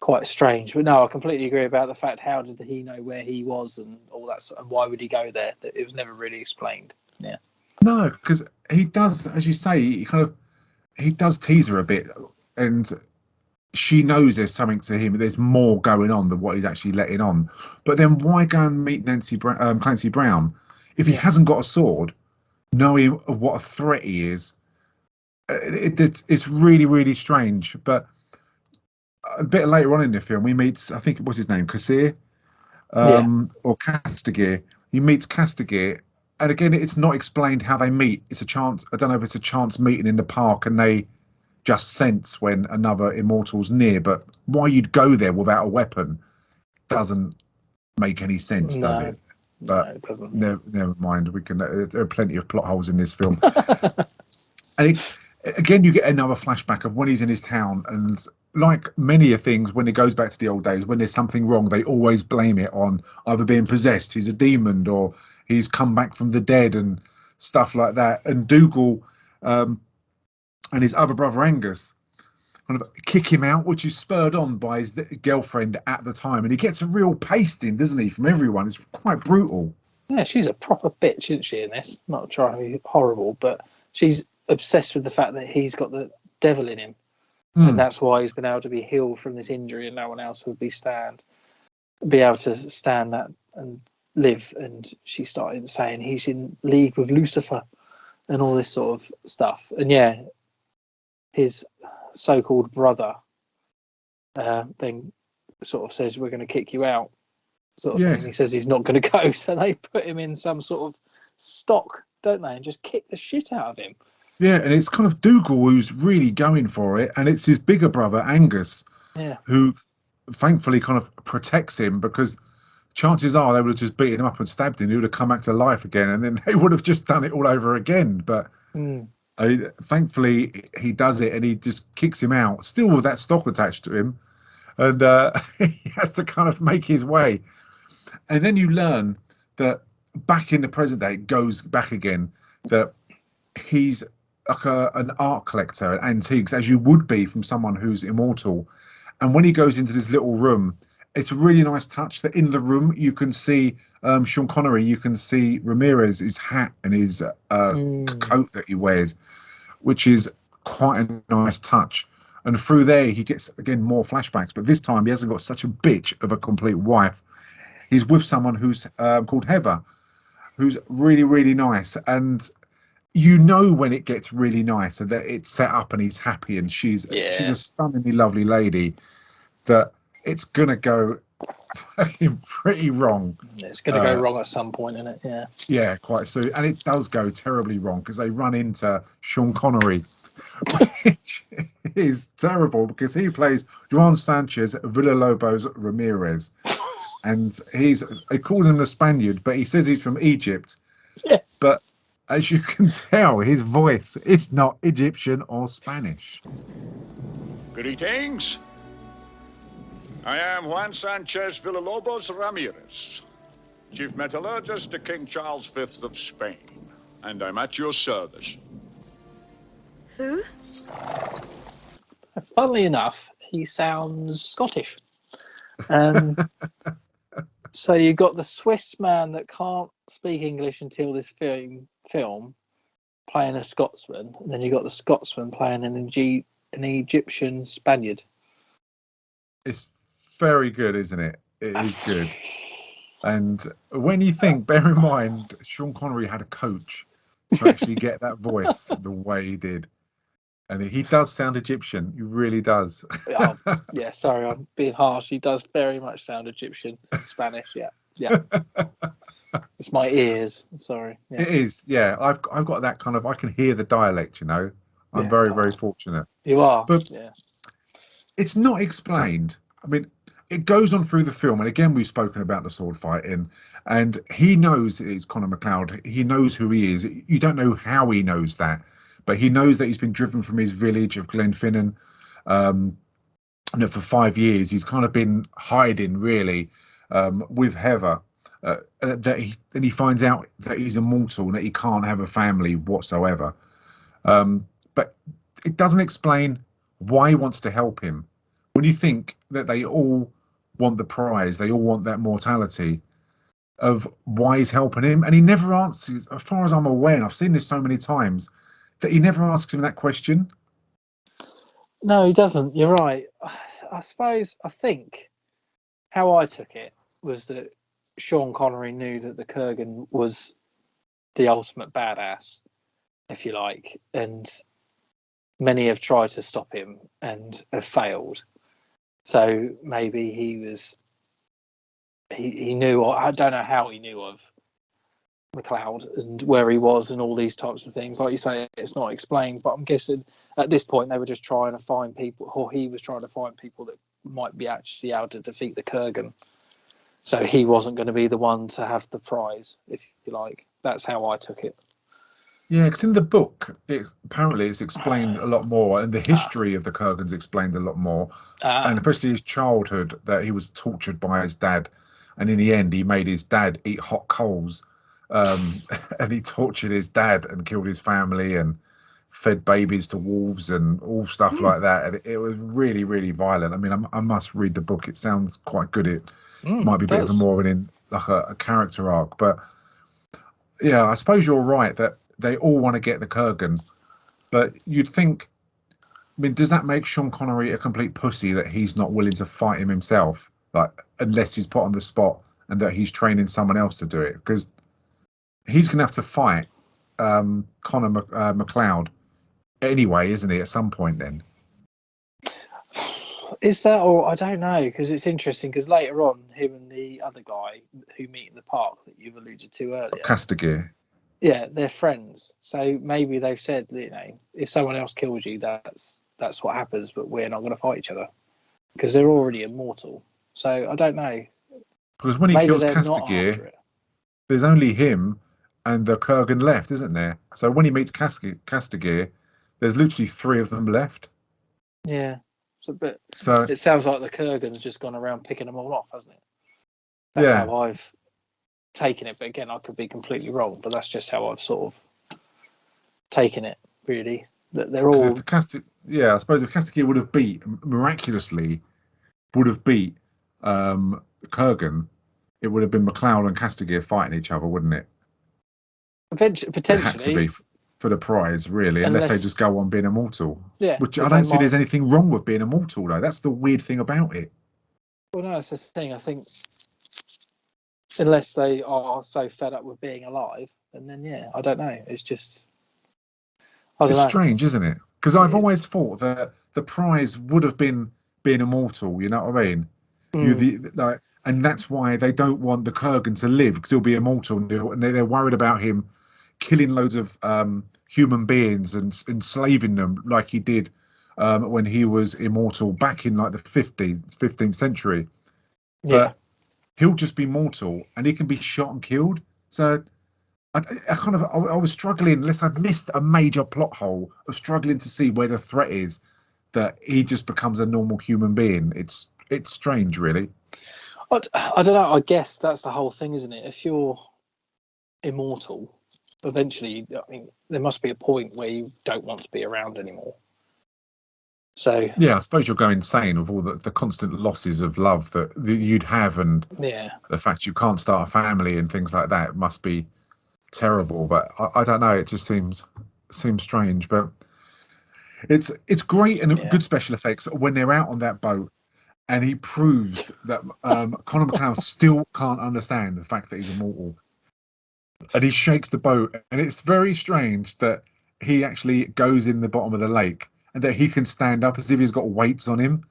quite strange. But no, I completely agree about the fact, how did he know where he was and all that sort, and why would he go there? That it was never really explained. Yeah. No, because he does, as you say, he does tease her a bit, and she knows there's something to him. There's more going on than what he's actually letting on. But then why go and meet Clancy Brown if he hasn't got a sword, knowing of what a threat he is? It's really, really strange. But a bit later on in the film, we meet, I think, what's his name, Kassir, or Castigear. He meets Castigear, and again, it's not explained how they meet. It's a chance. I don't know if it's a chance meeting in the park, and they just sense when another immortal's near. But why you'd go there without a weapon doesn't make any sense, does it? But no, it doesn't. Never mind. There are plenty of plot holes in this film. And again, you get another flashback of when he's in his town, and like many of things, when it goes back to the old days, when there's something wrong, they always blame it on either being possessed, he's a demon, or he's come back from the dead and stuff like that. And Dougal and his other brother Angus kind of kick him out, which is spurred on by his girlfriend at the time. And he gets a real pasting, doesn't he, from everyone? It's quite brutal. Yeah, she's a proper bitch, isn't she, in this? Not trying to be horrible, but she's obsessed with the fact that he's got the devil in him. And that's why he's been able to be healed from this injury, and no one else would be able to stand that and live. And she started saying he's in league with Lucifer and all this sort of stuff. And yeah, his so-called brother then sort of says, we're going to kick you out, sort of thing. He says he's not going to go, so they put him in some sort of stock, don't they, and just kick the shit out of him. Yeah, and it's kind of Dougal who's really going for it, and it's his bigger brother Angus who thankfully kind of protects him, because chances are they would have just beaten him up and stabbed him. He would have come back to life again, and then they would have just done it all over again. But thankfully he does it, and he just kicks him out, still with that stock attached to him, and he has to kind of make his way. And then you learn that back in the present day, it goes back again, that he's like an art collector, antiques, as you would be from someone who's immortal. And when he goes into this little room, it's a really nice touch that in the room you can see Sean Connery, you can see Ramirez, his hat and his coat that he wears, which is quite a nice touch. And through there he gets, again, more flashbacks, but this time he hasn't got such a bitch of a complete wife. He's with someone who's called Heather, who's really, really nice. And you know when it gets really nice and that it's set up and he's happy and she's a stunningly lovely lady, that it's gonna go fucking pretty wrong. It's gonna go wrong at some point, isn't it? Yeah, quite soon. And it does go terribly wrong because they run into Sean Connery, which is terrible because he plays Juan Sanchez Villa-Lobos Ramirez, and they call him the Spaniard, but he says he's from Egypt. But as you can tell, his voice is not Egyptian or Spanish. Greetings. I am Juan Sanchez Villa-Lobos Ramirez, Chief Metallurgist to King Charles V of Spain, and I'm at your service. Who? Funnily enough, he sounds Scottish. So you've got the Swiss man that can't speak English until this film playing a Scotsman, and then you've got the Scotsman playing an Egyptian Spaniard. It's very good, isn't it? It is good. And when you think, bear in mind, Sean Connery had a coach to actually get that voice the way he did. And he does sound Egyptian. He really does. Oh, yeah, sorry, I'm being harsh. He does very much sound Egyptian, Spanish. Yeah. It's my ears. Sorry. Yeah. It is. Yeah, I've got that kind of. I can hear the dialect. You know, I'm very fortunate. You are. But yeah. It's not explained. I mean, it goes on through the film, and again, we've spoken about the sword fighting, and he knows it's Connor MacLeod. He knows who he is. You don't know how he knows that, but he knows that he's been driven from his village of Glenfinnan, and that for 5 years he's kind of been hiding, really, with Heather. He finds out that he's immortal and that he can't have a family whatsoever. But it doesn't explain why he wants to help him. When you think that they all want the prize, they all want that mortality, of why he's helping him, and he never answers, as far as I'm aware, and I've seen this so many times, that he never asks him that question. No, he doesn't. You're right. I think how I took it was that Sean Connery knew that the Kurgan was the ultimate badass, if you like, and many have tried to stop him and have failed. So maybe he knew, or I don't know how he knew of MacLeod and where he was and all these types of things. Like you say, it's not explained, but I'm guessing at this point they were just trying to find people, or he was trying to find people that might be actually able to defeat the Kurgan. So he wasn't going to be the one to have the prize, if you like. That's how I took it. Yeah, because in the book, apparently it's explained a lot more, and the history of the Kurgan's explained a lot more, and especially his childhood, that he was tortured by his dad, and in the end he made his dad eat hot coals, and he tortured his dad and killed his family and fed babies to wolves and all stuff like that. And it was really, really violent. I mean, I must read the book. It sounds quite good. It might be a bit of a character arc, but yeah, I suppose you're right that they all want to get the Kurgan, but you'd think, I mean, does that make Sean Connery a complete pussy that he's not willing to fight him himself, like, unless he's put on the spot, and that he's training someone else to do it? Because he's going to have to fight Connor MacLeod anyway, isn't he, at some point then? Is that, or I don't know, because it's interesting, because later on, him and the other guy who meet in the park that you've alluded to earlier, Castigier. Yeah, they're friends. So maybe they've said, if someone else kills you, that's what happens, but we're not going to fight each other because they're already immortal. So I don't know. Because when he kills Castigier, there's only him and the Kurgan left, isn't there? So when he meets Castigier, there's literally 3 of them left. Yeah. So it sounds like the Kurgan's just gone around picking them all off, hasn't it? That's how I've taken it, but again, I could be completely wrong, but that's just how I've sort of taken it, really, that they're all. I suppose if Castigier would have miraculously beat Kurgan, it would have been MacLeod and Castigier fighting each other, wouldn't it? Potentially. It had to be for the prize, really, unless they just go on being immortal. Yeah. Which I don't see there's anything wrong with being immortal, though. That's the weird thing about it. Well, no, that's the thing. I think unless they are so fed up with being alive, and then I don't know. It's just it's strange, isn't it? Because I've always thought that the prize would have been being immortal. You know what I mean? And that's why they don't want the Kurgan to live, because he'll be immortal, and they're worried about him killing loads of human beings and enslaving them like he did when he was immortal back in like the 15th century. But he'll just be mortal and he can be shot and killed. So I was struggling, unless I've missed a major plot hole, of struggling to see where the threat is that he just becomes a normal human being. It's strange, really. I don't know. I guess that's the whole thing, isn't it? If you're immortal, eventually, I mean, there must be a point where you don't want to be around anymore. So Yeah, I suppose you'll go insane with all the constant losses of love that you'd have, and yeah, the fact you can't start a family and things like that must be terrible. But I don't know. It just seems strange. But it's great and yeah, good special effects when they're out on that boat, and he proves that Connor MacLeod still can't understand the fact that he's immortal, and he shakes the boat, and it's very strange that he actually goes in the bottom of the lake and that he can stand up as if he's got weights on him.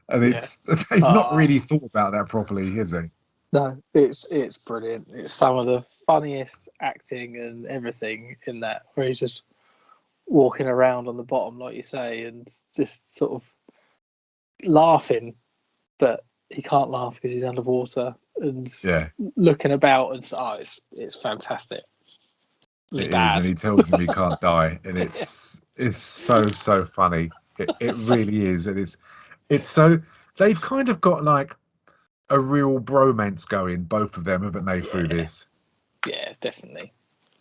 And yeah. it's they've not really thought about that properly, is he? No, it's brilliant. It's some of the funniest acting and everything in that, where he's just walking around on the bottom, like you say, and just sort of laughing, but he can't laugh because he's underwater and looking about, and it's fantastic. It is, and he tells him he can't die, and it's so funny. It really is, and it's so they've kind of got like a real bromance going, both of them, haven't they, through this? Yeah, definitely,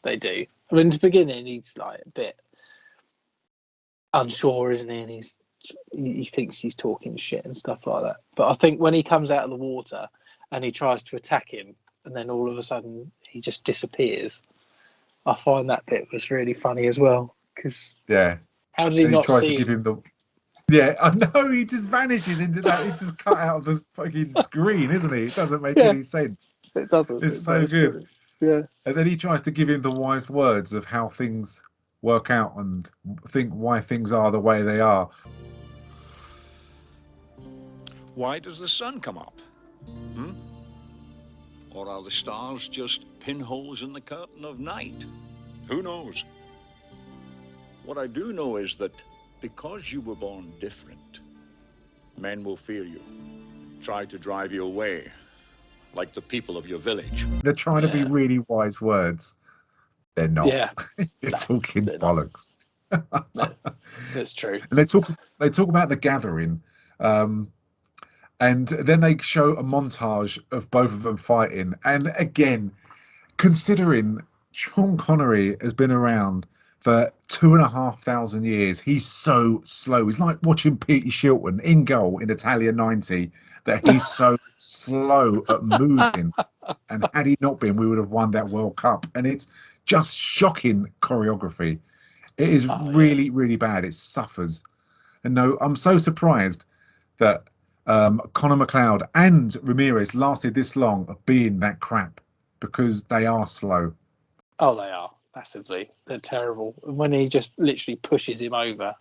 they do. I mean, in the beginning, he's like a bit unsure, isn't he? And he thinks he's talking shit and stuff like that. But I think when he comes out of the water and he tries to attack him, and then all of a sudden he just disappears, I find that bit was really funny as well. Because how did he not tries see to give him? him the I know, he just vanishes into that. He just cut out of the fucking screen, isn't he? It doesn't make any sense. It doesn't. It's so good. Brilliant. Yeah. And then he tries to give him the wise words of how things work out and think why things are the way they are. Why does the sun come up? Or are the stars just pinholes in the curtain of night? Who knows? What I do know is that because you were born different, men will fear you, try to drive you away, like the people of your village. They're trying to be really wise words. They're not. Yeah. They're talking bollocks. No, that's true. And they talk about the gathering, and then they show a montage of both of them fighting. And again, considering Sean Connery has been around for 2,500 years, he's so slow. He's like watching Peter Shilton in goal in Italia '90, that he's so slow at moving. And had he not been, we would have won that World Cup. And it's just shocking choreography. It is really, really bad. It suffers. And no, I'm so surprised that Connor MacLeod and Ramirez lasted this long of being that crap, because they are slow. Oh, they are massively. They're terrible. And when he just literally pushes him over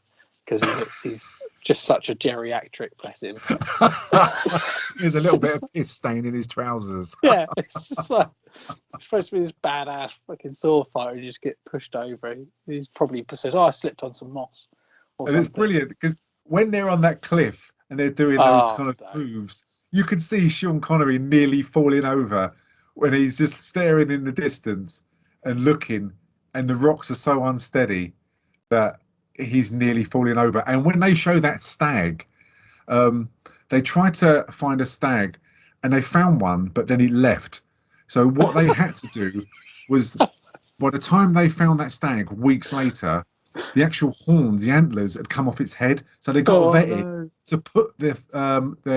because he's just such a geriatric, bless him. There's a little bit of piss stain in his trousers. Yeah, it's just like it's supposed to be this badass fucking sword fighter. You just get pushed over. He's probably says, "Oh, I slipped on some moss." Or and something. It's brilliant because when they're on that cliff and they're doing those kind of moves, you can see Sean Connery nearly falling over when he's just staring in the distance and looking, and the rocks are so unsteady that he's nearly falling over. And when they show that stag, they tried to find a stag and they found one, but then he left. So what they had to do was, by the time they found that stag weeks later, the actual horns, the antlers, had come off its head. So they got vetted to put their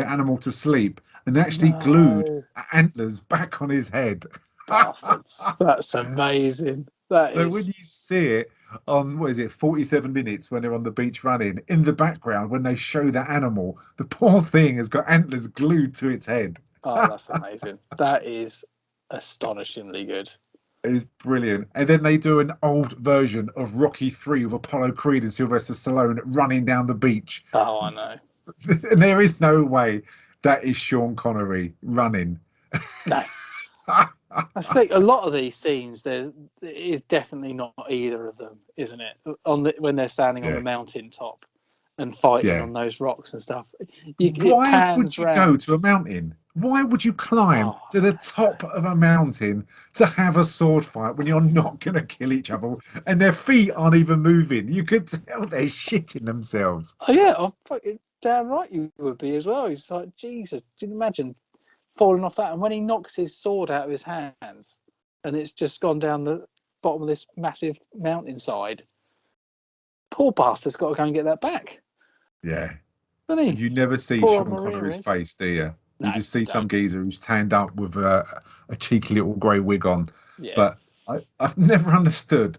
animal to sleep, and they actually glued antlers back on his head. That's amazing. That so is. When you see it on 47 minutes when they're on the beach running, in the background when they show that animal, the poor thing has got antlers glued to its head. Oh, that's amazing. That is astonishingly good. It is brilliant. And then they do an old version of Rocky 3 with Apollo Creed and Sylvester Stallone running down the beach. Oh, I know. And there is no way that is Sean Connery running. No. I think a lot of these scenes, it is definitely not either of them, isn't it? When they're standing on the mountaintop and fighting on those rocks and stuff. Why would you go to a mountain? Why would you climb to the top of a mountain to have a sword fight when you're not going to kill each other and their feet aren't even moving? You could tell they're shitting themselves. Oh, yeah, I'm fucking damn right you would be as well. He's like, Jesus, can you imagine falling off that? And when he knocks his sword out of his hands and it's just gone down the bottom of this massive mountainside, poor bastard's got to go and get that back. Yeah. Doesn't he? You never see Poor Sean Connery's Ramirez. face, do you? No, You just see you some don't. geezer who's tanned up with a cheeky little grey wig on. Yeah. But I've never understood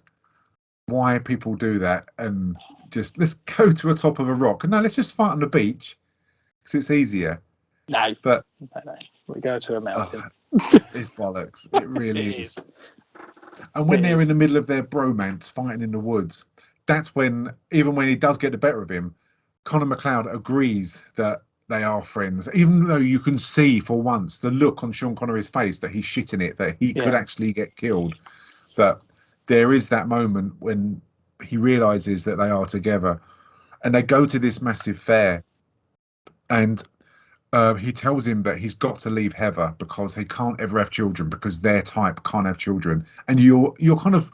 why people do that and just let's go to the top of a rock. No, let's just fight on the beach because it's easier. No. But No. We go to a mountain. It's bollocks. It really It is. is. And when It they're is. in the middle of their bromance fighting in the woods, that's when, even when he does get the better of him, Connor MacLeod agrees that they are friends, even though you can see for once the look on Sean Connery's face that he's shitting it, that he could actually get killed. That there is that moment when he realizes that they are together, and they go to this massive fair, and he tells him that he's got to leave Heather because he can't ever have children because their type can't have children. And you're kind of,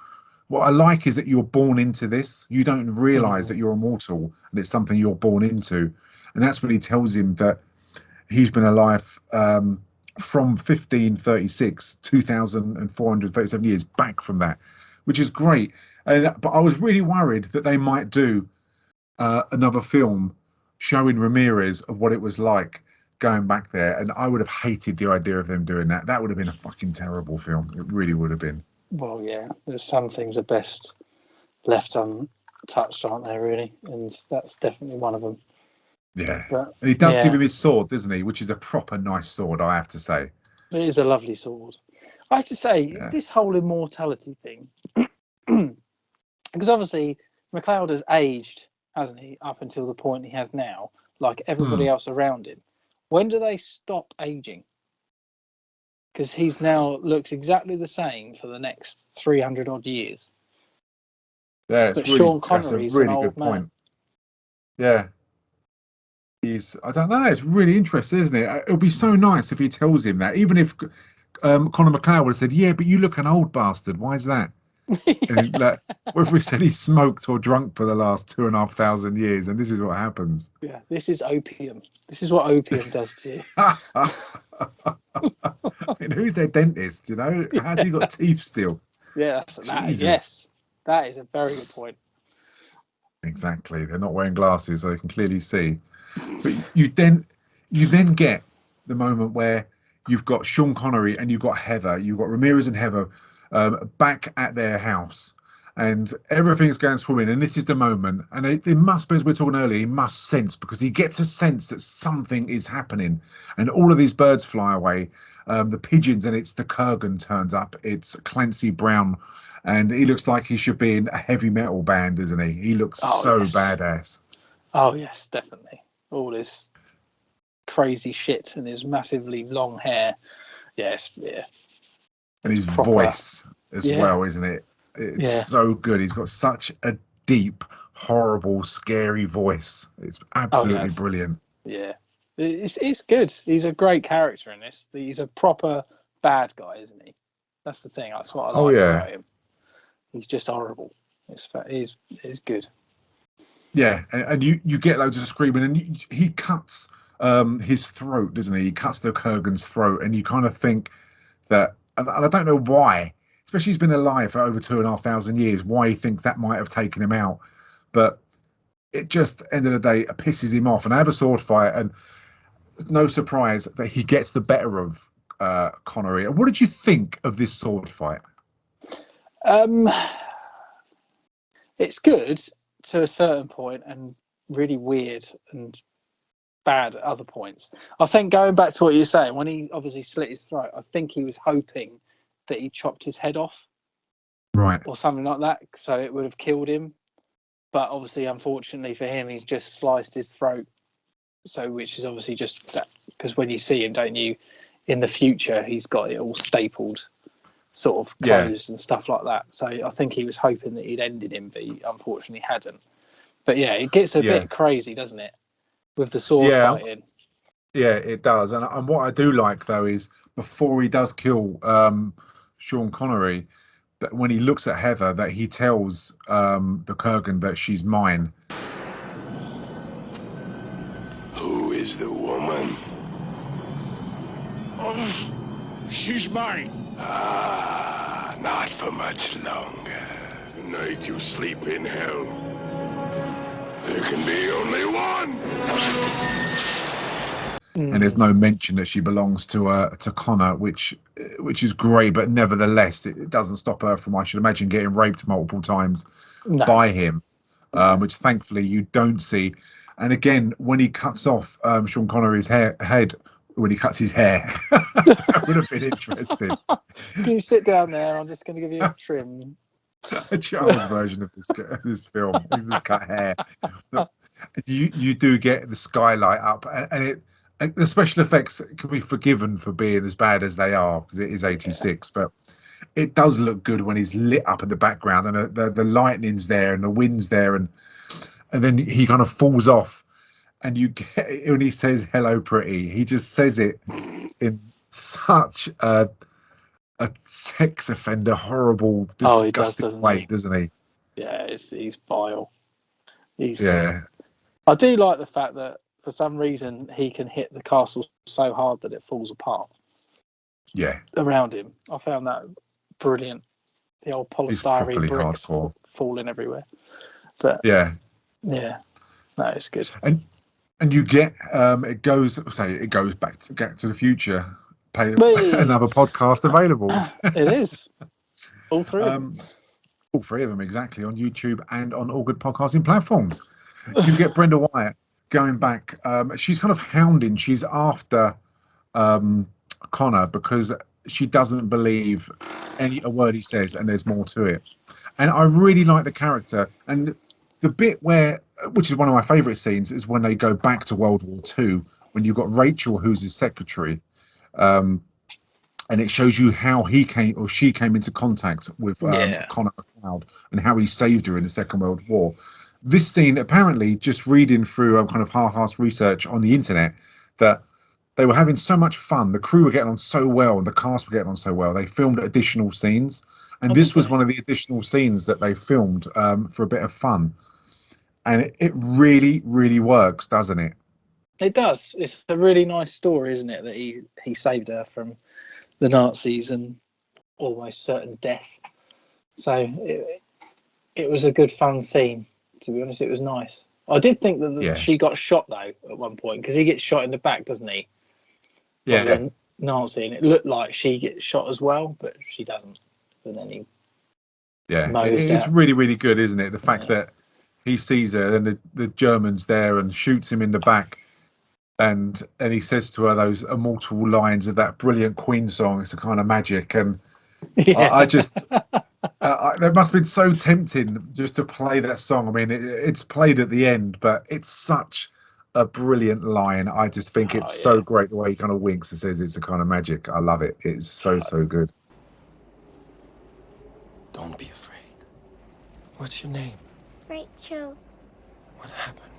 what I like is that you're born into this. You don't realize that you're immortal and it's something you're born into. And that's when he tells him that he's been alive from 1536, 2,437 years back from that, which is great. But I was really worried that they might do another film showing Ramirez of what it was like going back there, and I would have hated the idea of them doing that. That would have been a fucking terrible film. It really would have been. Well, yeah, there's some things are best left untouched, aren't they, really? And that's definitely one of them. Yeah. But, and he does give him his sword, doesn't he? Which is a proper nice sword, I have to say. It is a lovely sword. I have to say, this whole immortality thing, because obviously MacLeod has aged, hasn't he, up until the point he has now, like everybody else around him. When do they stop aging? Because he's now looks exactly the same for the next 300 odd years. Yeah, but Sean Connery's an old man. Point. Yeah. I don't know, it's really interesting, isn't it? It would be so nice if he tells him that, even if Connor MacLeod would have said, yeah, but you look an old bastard. Why is that? And what if we said he smoked or drunk for the last 2,500 years and this is what happens? Yeah, this is opium. This is what opium does to you. I mean, who's their dentist, you know? Has he got teeth still? Yeah, yes. That is a very good point. Exactly. They're not wearing glasses, so they can clearly see. But you then get the moment where you've got Sean Connery and you've got Heather, you've got Ramirez and Heather back at their house, and everything's going swimming. And this is the moment, and it must be, as we were talking earlier, he must sense, because he gets a sense that something is happening, and all of these birds fly away. The pigeons, and it's the Kurgan turns up. It's Clancy Brown, and he looks like he should be in a heavy metal band, isn't he? He looks badass. Oh yes, definitely. All this crazy shit and his massively long hair. Yes, yeah. And his voice as well, isn't it? It's so good. He's got such a deep, horrible, scary voice. It's absolutely brilliant. Yeah. It's good. He's a great character in this. He's a proper bad guy, isn't he? That's the thing. That's what I like about him. He's just horrible. It's good. Yeah, and you get loads of screaming, and he cuts his throat, doesn't he? He cuts the Kurgan's throat, and you kind of think that, and I don't know why, especially he's been alive for over 2,500 years, why he thinks that might have taken him out. But it just, end of the day, it pisses him off. And I have a sword fight, and no surprise that he gets the better of Connery. And what did you think of this sword fight? It's good to a certain point and really weird and bad at other points. I think going back to what you're saying, when he obviously slit his throat, I think he was hoping that he chopped his head off. Right. Or something like that, so it would have killed him. But obviously, unfortunately for him, he's just sliced his throat. So, which is obviously just that, because when you see him, don't you, in the future, he's got it all stapled, sort of closed and stuff like that. So I think he was hoping that he'd ended him, but he unfortunately hadn't. But yeah, it gets a bit crazy, doesn't it, with the sword fighting? Yeah, it does. And what I do like, though, is before he does kill Sean Connery, that when he looks at Heather, that he tells the Kurgan that she's mine. Who is the woman? She's mine. Ah, not for much longer. Tonight you sleep in hell. The can be only one. And there's no mention that she belongs to Connor, which is great, but nevertheless, it doesn't stop her from, I should imagine, getting raped multiple times by him, which thankfully you don't see. And again, when he cuts off Sean Connery's head, when he cuts his hair, that would have been interesting. Can you sit down there? I'm just going to give you a trim. A child's version of this film. You just cut hair. You do get the skylight up, and the special effects can be forgiven for being as bad as they are because it is 86, but it does look good when he's lit up in the background and the lightning's there and the wind's there, and then he kind of falls off, and you get when he says "Hello, pretty," he just says it in such a sex offender, horrible, disgusting way, doesn't he? Yeah, he's vile. Yeah. I do like the fact that for some reason he can hit the castle so hard that it falls apart. Yeah. Around him, I found that brilliant. The old polystyrene bricks falling everywhere. But yeah, no, it's good. And you get it goes back to the Future. Another podcast available. It is. All three of them. All three of them, exactly, on YouTube and on all good podcasting platforms. You get Brenda Wyatt going back. She's kind of hounding. She's after Connor because she doesn't believe a word he says, and there's more to it. And I really like the character. And the bit which is one of my favourite scenes, is when they go back to World War II, when you've got Rachel, who's his secretary. And it shows you how she came into contact with Connor MacLeod and how he saved her in the Second World War. This scene, apparently, just reading through kind of half-assed research on the internet, that they were having so much fun. The crew were getting on so well, and the cast were getting on so well. They filmed additional scenes, and this was one of the additional scenes that they filmed for a bit of fun. And it really, really works, doesn't it? It does. It's a really nice story, isn't it? That he saved her from the Nazis and almost certain death. So it was a good fun scene. To be honest, it was nice. I did think that she got shot though at one point, because he gets shot in the back, doesn't he? Yeah. The Nazi, and it looked like she gets shot as well, but she doesn't. But then he. Yeah, it's really, really good, isn't it? The fact that he sees her, and the German's there and shoots him in the back. And he says to her those immortal lines of that brilliant Queen song, "It's a kind of magic." And I just, it must have been so tempting just to play that song. I mean, it's played at the end, but it's such a brilliant line. I just think it's so great the way he kind of winks and says it's a kind of magic. I love it. It's so good. Don't be afraid. What's your name? Rachel. What happened?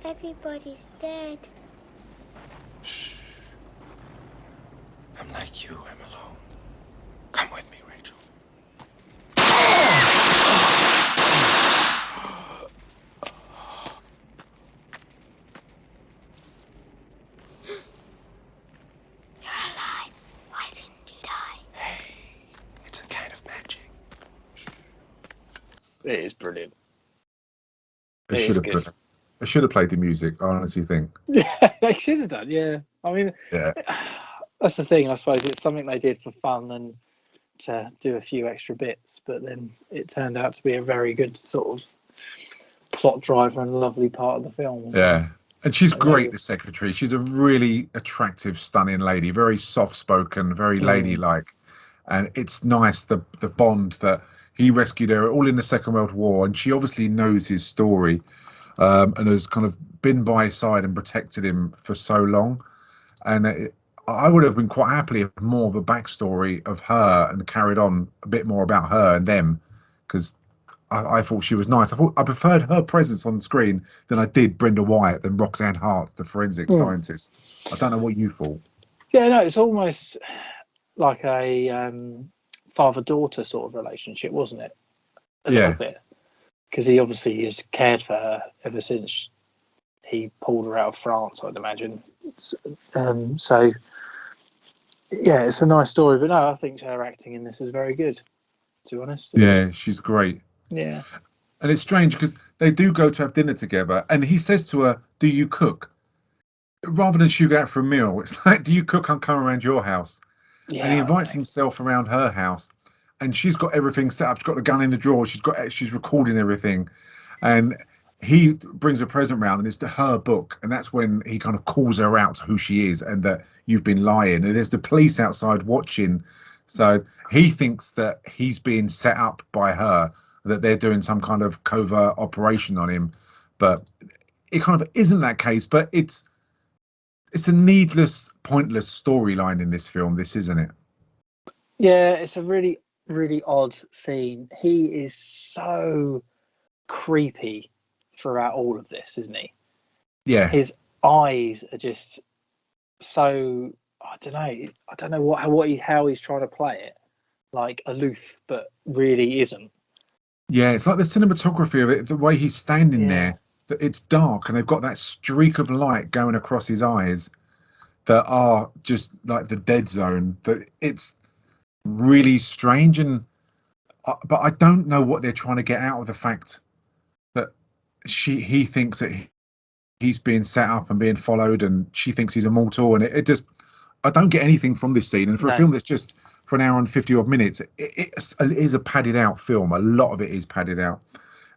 Everybody's dead. Shh. I'm like you, I'm alone. Come with me, Rachel. You're alive. Why didn't you die? Hey, it's a kind of magic. It is brilliant. They should have played the music, I honestly think. Yeah, they should have done, yeah. I mean, that's the thing, I suppose. It's something they did for fun and to do a few extra bits, but then it turned out to be a very good sort of plot driver and lovely part of the film. Yeah, and she's great, the secretary. She's a really attractive, stunning lady, very soft-spoken, very ladylike. And it's nice, the bond that he rescued her all in the Second World War, and she obviously knows his story. And has kind of been by his side and protected him for so long. And I would have been quite happily if more of a backstory of her and carried on a bit more about her and them, because I thought she was nice. I preferred her presence on screen than I did Brenda Wyatt than Roxanne Hart, the forensic scientist. I don't know what you thought. Yeah, no, it's almost like a father-daughter sort of relationship, wasn't it? A little bit. Because he obviously has cared for her ever since he pulled her out of France, I'd imagine. So, yeah, it's a nice story. But no, I think her acting in this was very good, to be honest. Yeah, she's great. Yeah. And it's strange because they do go to have dinner together, and he says to her, "Do you cook?" Rather than she go out for a meal, it's like, "Do you cook? I'll come around your house." Yeah, And he invites himself around her house, and she's got everything set up. She's got the gun in the drawer. She's recording everything, and he brings a present round, and it's to her book. And that's when he kind of calls her out to who she is and that you've been lying. And there's the police outside watching, so he thinks that he's being set up by her, that they're doing some kind of covert operation on him, but it kind of isn't that case. But it's a needless, pointless storyline in this film. This isn't it? Yeah, it's a really, really odd scene. He is so creepy throughout all of this, isn't he? Yeah. His eyes are just so, I don't know how he's trying to play it, like aloof, but really isn't. Yeah, it's like the cinematography of it, the way he's standing there, that it's dark and they've got that streak of light going across his eyes that are just like the dead zone. That it's really strange, and but I don't know what they're trying to get out of the fact that he thinks that he's being set up and being followed, and she thinks he's immortal, and it just, I don't get anything from this scene. And for a film that's just for an hour and 50 odd minutes, it is a padded out film. A lot of it is padded out.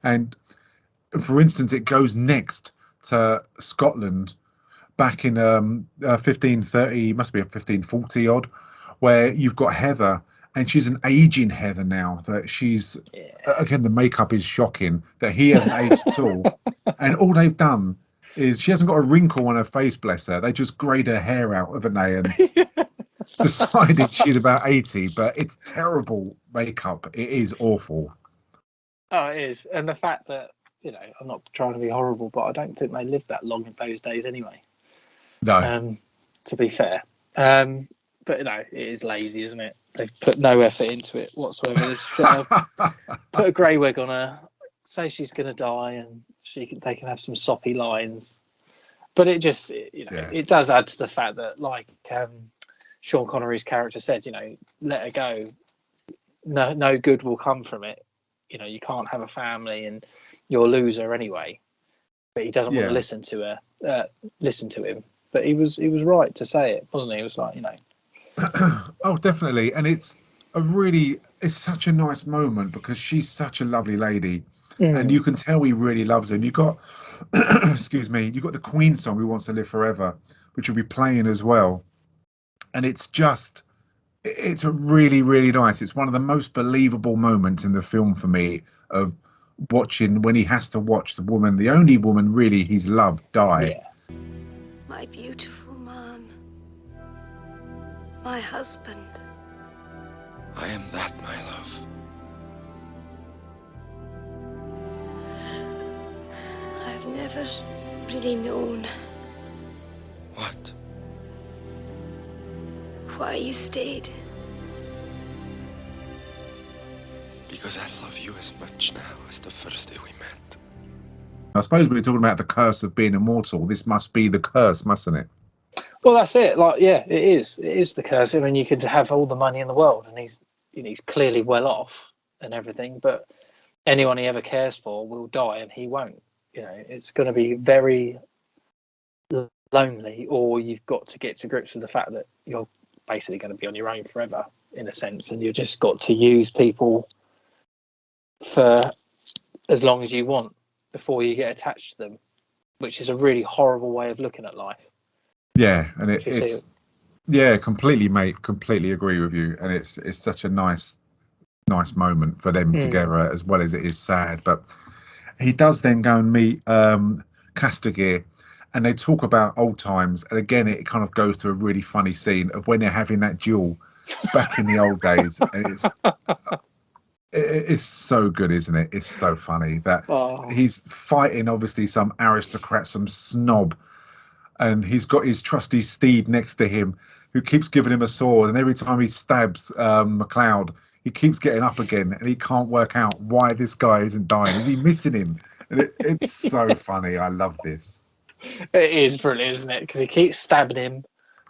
And for instance, it goes next to Scotland back in 1530, must be a 1540 odd, where you've got Heather, and she's an aging Heather now. That she's again, the makeup is shocking. That he hasn't aged at all, and all they've done is she hasn't got a wrinkle on her face, bless her. They just greyed her hair out, haven't they? And decided she's about 80, but it's terrible makeup. It is awful. Oh, it is. And the fact that, I'm not trying to be horrible, but I don't think they lived that long in those days anyway. No. To be fair. But, it is lazy, isn't it? They've put no effort into it whatsoever. They've put a grey wig on her, say she's going to die, and they can have some soppy lines. But it just, it does add to the fact that, like Sean Connery's character said, let her go. No good will come from it. You can't have a family, and you'll lose her anyway. But he doesn't want to listen to him. But he was right to say it, wasn't he? He was like, Oh, definitely. And it's such a nice moment because she's such a lovely lady, and you can tell he really loves her. And you got, excuse me, you got the Queen song "Who Wants to Live Forever," which will be playing as well. And it's a really, really nice. It's one of the most believable moments in the film for me, of watching when he has to watch the only woman really he's loved, die. Yeah. My beautiful man. My husband. I am that, my love. I've never really known. What? Why you stayed. Because I love you as much now as the first day we met. I suppose we were talking about the curse of being immortal. This must be the curse, mustn't it? Well, that's it. Like, yeah, it is. It is the curse. I mean, you could have all the money in the world, and he's clearly well off and everything, but anyone he ever cares for will die, and he won't. It's going to be very lonely, or you've got to get to grips with the fact that you're basically going to be on your own forever, in a sense, and you've just got to use people for as long as you want before you get attached to them, which is a really horrible way of looking at life. Yeah, and it's completely, mate. Completely agree with you, and it's such a nice moment for them together, as well as it is sad. But he does then go and meet Castigier, and they talk about old times. And again, it kind of goes to a really funny scene of when they're having that duel back in the old days. And it's so good, isn't it? It's so funny that he's fighting obviously some aristocrat, some snob, and he's got his trusty steed next to him who keeps giving him a sword, and every time he stabs MacLeod, he keeps getting up again, and he can't work out why this guy isn't dying. Is he missing him? And it's so funny. I love this. It is brilliant, isn't it? Because he keeps stabbing him,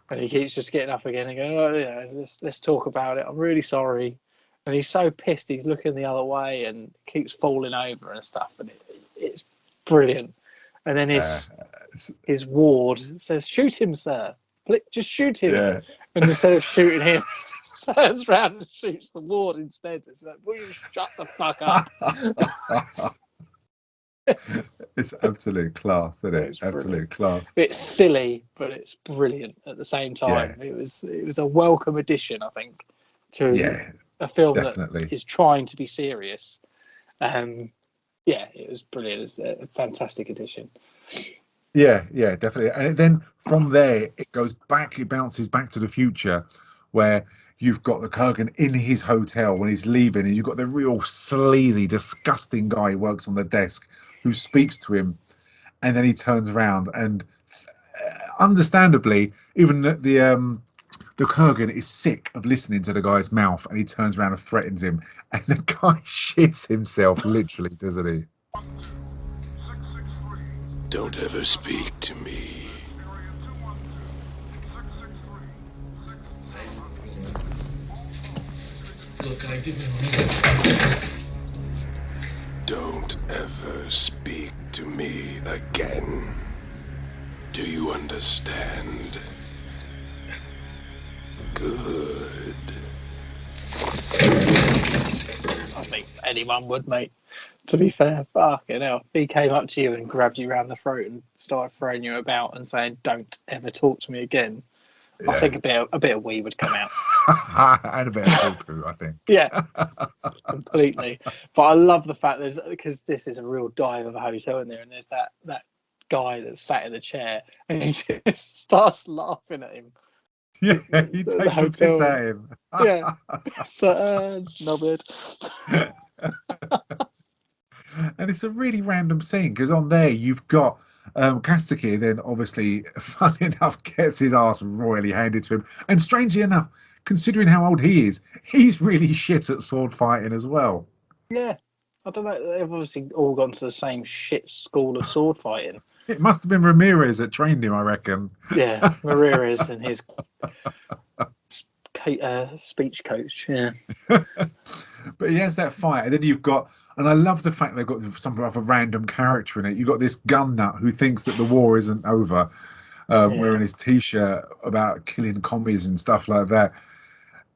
and he keeps just getting up again and going, "Oh yeah, let's talk about it. I'm really sorry." And he's so pissed, he's looking the other way and keeps falling over and stuff. And it's brilliant. And then his ward says, "Shoot him, sir. Just shoot him." Yeah. And instead of shooting him, turns around and shoots the ward instead. It's like, will you shut the fuck up? It's absolute class, isn't it? Absolute class. It's silly, but it's brilliant at the same time. Yeah. It was a welcome addition, I think, to a film that is trying to be serious. It was brilliant. It's a fantastic addition. Yeah, definitely. And then from there, it goes back. It bounces back to the future, where you've got the Kurgan in his hotel when he's leaving, and you've got the real sleazy, disgusting guy who works on the desk who speaks to him, and then he turns around and, understandably, even the Kurgan is sick of listening to the guy's mouth, and he turns around and threatens him, and the guy shits himself, literally, doesn't he? Don't ever speak to me. Look, I didn't. Don't ever speak to me again. Do you understand? Good. I think anyone would, mate. To be fair, fucking hell. If he came up to you and grabbed you around the throat and started throwing you about and saying, "Don't ever talk to me again," I think a bit of wee would come out. And a bit of poo, I think. Yeah, completely. But I love the fact because this is a real dive of a hotel in there, and there's that guy that's sat in the chair, and he just starts laughing at him. Yeah, he takes the piss at him. Yeah, so knobhead. And it's a really random scene because on there you've got Kastakir, then obviously, funny enough, gets his ass royally handed to him. And strangely enough, considering how old he is, he's really shit at sword fighting as well. Yeah, I don't know. They've obviously all gone to the same shit school of sword fighting. It must have been Ramirez that trained him, I reckon. Yeah, Ramirez and his speech coach. Yeah. But he has that fight, and then you've got, and I love the fact they've got some other random character in it. You've got this gun nut who thinks that the war isn't over, wearing his t-shirt about killing commies and stuff like that.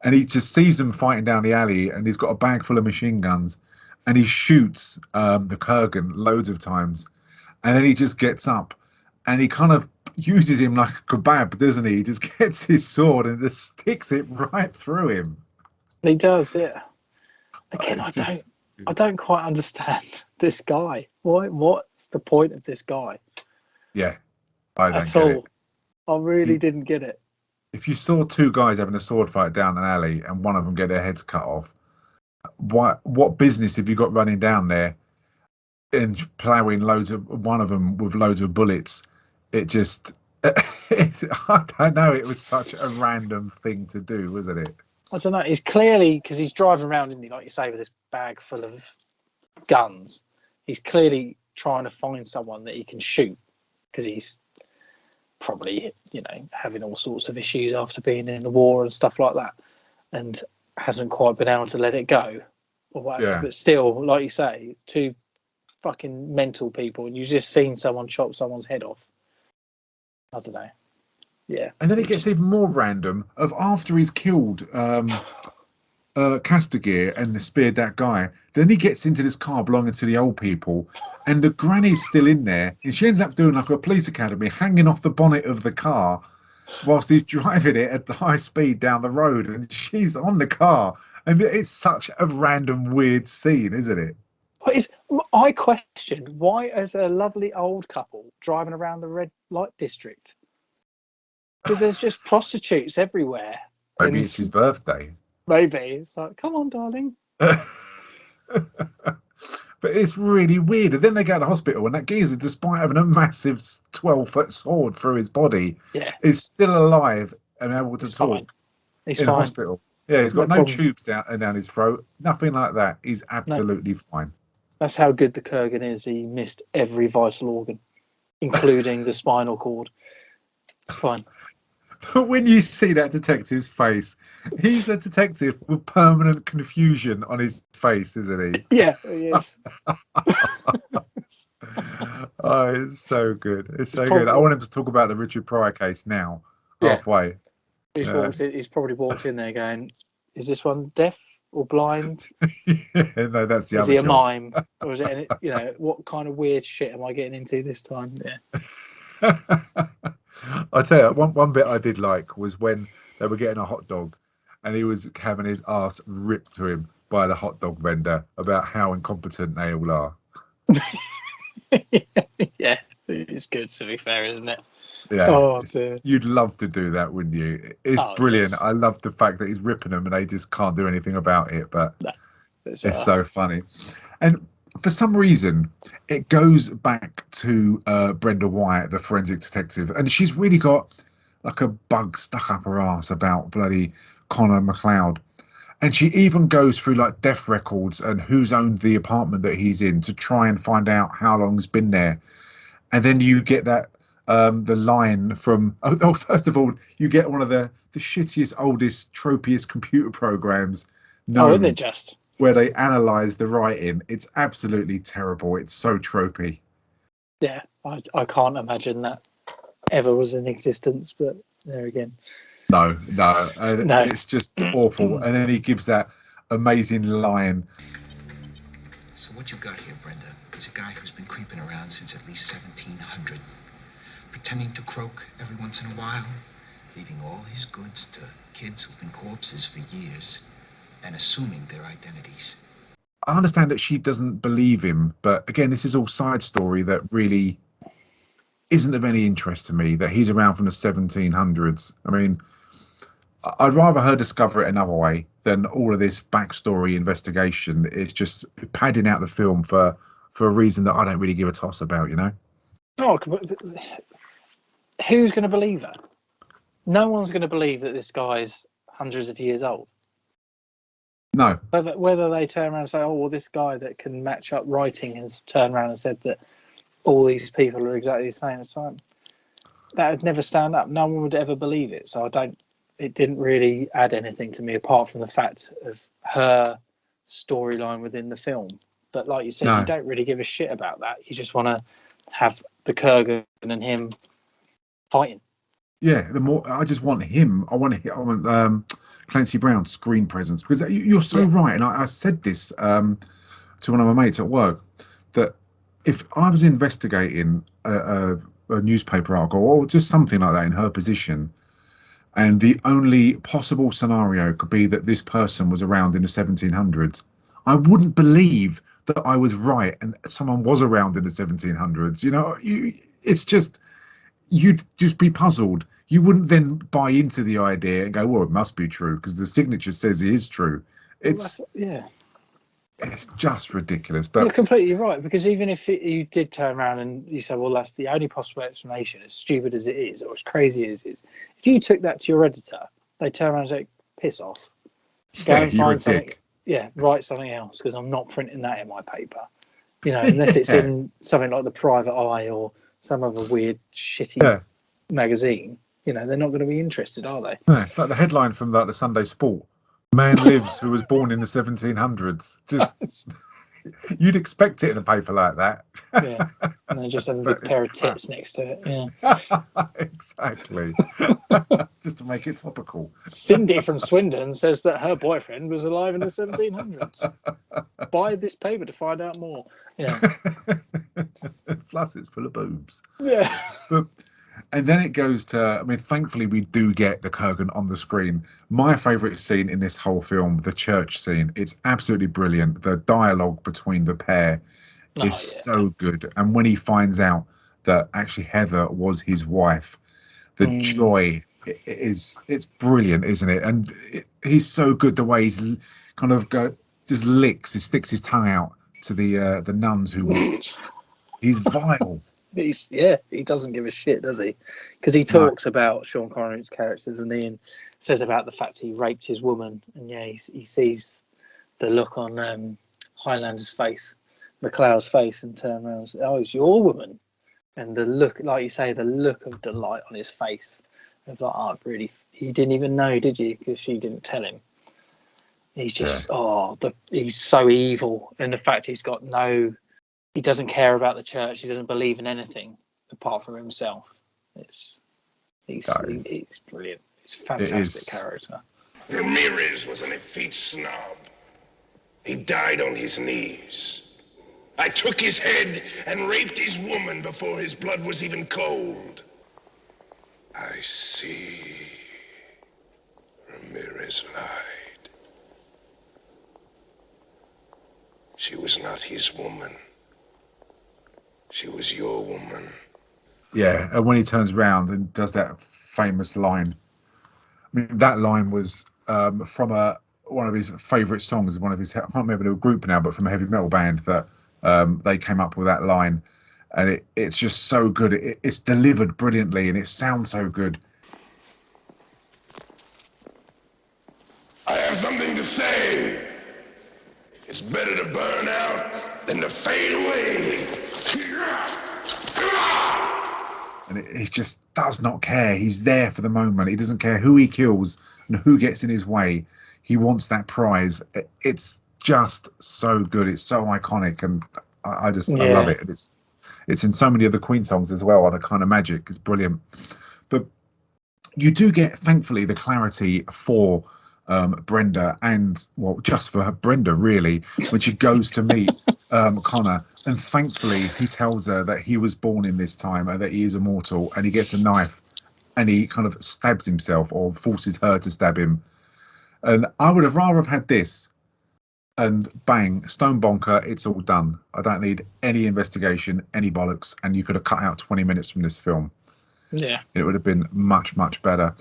And he just sees them fighting down the alley, and he's got a bag full of machine guns, and he shoots the Kurgan loads of times, and then he just gets up, and he kind of uses him like a kebab, doesn't he? He just gets his sword and just sticks it right through him. He does, yeah. Again, I don't quite understand this guy. What's the point of this guy? Yeah, I don't At get all. it. I really didn't get it. If you saw two guys having a sword fight down an alley and one of them get their heads cut off, what business have you got running down there and ploughing one of them with loads of bullets? It just, I don't know. It was such a random thing to do, wasn't it? I don't know. He's clearly, because he's driving around, isn't he, like you say, with this bag full of guns. He's clearly trying to find someone that he can shoot, because he's probably, having all sorts of issues after being in the war and stuff like that, and hasn't quite been able to let it go or whatever. Yeah. But still, like you say, two fucking mental people, and you've just seen someone chop someone's head off. I don't know. Yeah. And then it gets even more random of after he's killed Kastakir and speared that guy, then he gets into this car belonging to the old people, and the granny's still in there, and she ends up doing like a police academy, hanging off the bonnet of the car whilst he's driving it at high speed down the road, and she's on the car, and it's such a random weird scene, isn't it? I question why, as a lovely old couple driving around the red light district, because there's just prostitutes everywhere. Maybe it's his birthday. Maybe it's like, come on, darling. But it's really weird. And then they go to the hospital, and that geezer, despite having a massive 12-foot sword through his body, is still alive and able to talk. Fine. He's in fine. Hospital. Yeah, he's got no problem. tubes down his throat, nothing like that. He's absolutely fine. That's how good the Kurgan is. He missed every vital organ, including the spinal cord. It's fine. When you see that detective's face, he's a detective with permanent confusion on his face, isn't he? Yeah, he is. Oh, it's so good. It's so Probably, good. I want him to talk about the Richard Pryor case now, halfway. He's probably walked in there going, "Is this one deaf or blind? No, that's the Is other he a job. mime, or is it? What kind of weird shit am I getting into this time?" Yeah. I tell you, one bit I did like was when they were getting a hot dog, and he was having his ass ripped to him by the hot dog vendor about how incompetent they all are. Yeah, it's good to be fair, isn't it? Yeah, Oh, dear. you'd love to do that, wouldn't you? It's brilliant. Yes. I love the fact that he's ripping them and they just can't do anything about it, but it's so funny. And for some reason, it goes back to Brenda Wyatt, the forensic detective, and she's really got like a bug stuck up her ass about bloody Connor MacLeod. And she even goes through like death records and who's owned the apartment that he's in to try and find out how long he's been there. And then you get that the line from first of all, you get one of the shittiest, oldest, tropiest computer programs known. Oh, isn't it just? Where they analyze the writing. It's absolutely terrible. It's so tropey. Yeah, I can't imagine that ever was in existence, but there again. No. It's just awful. And then he gives that amazing line. So what you got here, Brenda, is a guy who's been creeping around since at least 1700, pretending to croak every once in a while, leaving all his goods to kids who've been corpses for years, and assuming their identities. I understand that she doesn't believe him, but again, this is all side story that really isn't of any interest to me, that he's around from the 1700s. I mean, I'd rather her discover it another way than all of this backstory investigation. It's just padding out the film for a reason that I don't really give a toss about, you know? No, who's going to believe her? No one's going to believe that this guy's hundreds of years old. No. Whether they turn around and say, "Oh, well, this guy that can match up writing has turned around and said that all these people are exactly the same as Simon," that would never stand up. No one would ever believe it. So it didn't really add anything to me apart from the fact of her storyline within the film. But like you said, you don't really give a shit about that. You just want to have the Kurgan and him fighting. Yeah, the more I just want him. I want Clancy Brown's screen presence, because you're so right. And I said this to one of my mates at work, that if I was investigating a newspaper article or just something like that in her position, and the only possible scenario could be that this person was around in the 1700s, I wouldn't believe that I was right and someone was around in the 1700s. You know, it's just, you'd just be puzzled. You wouldn't then buy into the idea and go, well, it must be true because the signature says it is true. It's just ridiculous. But you're completely right, because even if you did turn around and you say, well, that's the only possible explanation, as stupid as it is or as crazy as it is, if you took that to your editor, they turn around and say, piss off. Go and find something. Dick. Yeah, write something else, because I'm not printing that in my paper. You know, unless it's in something like the Private Eye or some other weird, shitty magazine. You know, they're not going to be interested, are they? No, it's like the headline from the Sunday Sport. Man lives who was born in the 1700s. Just you'd expect it in a paper like that. Yeah, and then just have a big pair of tits next to it. Yeah, exactly. Just to make it topical. Cindy from Swindon says that her boyfriend was alive in the 1700s. Buy this paper to find out more. Yeah. Plus, it's full of boobs. Yeah. And then it goes to, I mean, thankfully we do get the Kurgan on the screen. My favourite scene in this whole film, the church scene, it's absolutely brilliant. The dialogue between the pair is so good. And when he finds out that actually Heather was his wife, the joy it's brilliant, isn't it? And he's so good the way he's kind of he sticks his tongue out to the nuns who he's vile. He doesn't give a shit, does he? Because he talks about Sean Connery's characters, and then says about the fact he raped his woman, and he sees the look on Highlander's face, MacLeod's face, and turns around and says, "Oh, it's your woman," and the look, like you say, the look of delight on his face Of like, oh, really, you didn't even know, did you? Because she didn't tell him. He's just, he's so evil. And the fact he doesn't care about the church. He doesn't believe in anything apart from himself. He's brilliant. He's a fantastic character. Ramirez was an effete snob. He died on his knees. I took his head and raped his woman before his blood was even cold. I see. Ramirez lied. She was not his woman. She was your woman. Yeah, and when he turns around and does that famous line, I mean, that line was from one of his favourite songs, I can't remember the group now, but from a heavy metal band that they came up with that line. And it's just so good. It's delivered brilliantly and it sounds so good. I have something to say. It's better to burn out than to fade away. And he just does not care. He's there for the moment. He doesn't care who he kills and who gets in his way. He wants that prize. It's just so good. It's so iconic, and I love it. And it's in so many of the Queen songs as well. On a kind of magic, it's brilliant. But you do get, thankfully, the clarity for Brenda, and just for Brenda really, when she goes to meet Connor, and thankfully he tells her that he was born in this time and that he is immortal, and he gets a knife and he kind of stabs himself or forces her to stab him. And I would have rather have had this and bang, stone bonker, it's all done. I don't need any investigation, any bollocks, and you could have cut out 20 minutes from this film. Yeah, it would have been much better.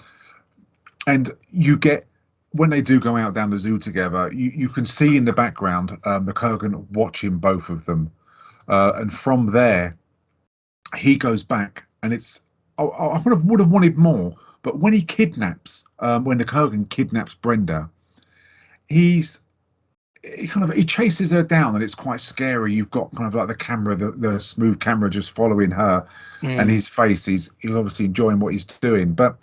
And you get, when they do go out down the zoo together, you can see in the background the Kurgan watching both of them, and from there he goes back, and it's I would have wanted more, but when he kidnaps when the Kurgan kidnaps Brenda, he chases her down, and it's quite scary. You've got kind of like the camera, the smooth camera just following her, and his face, he's obviously enjoying what he's doing, but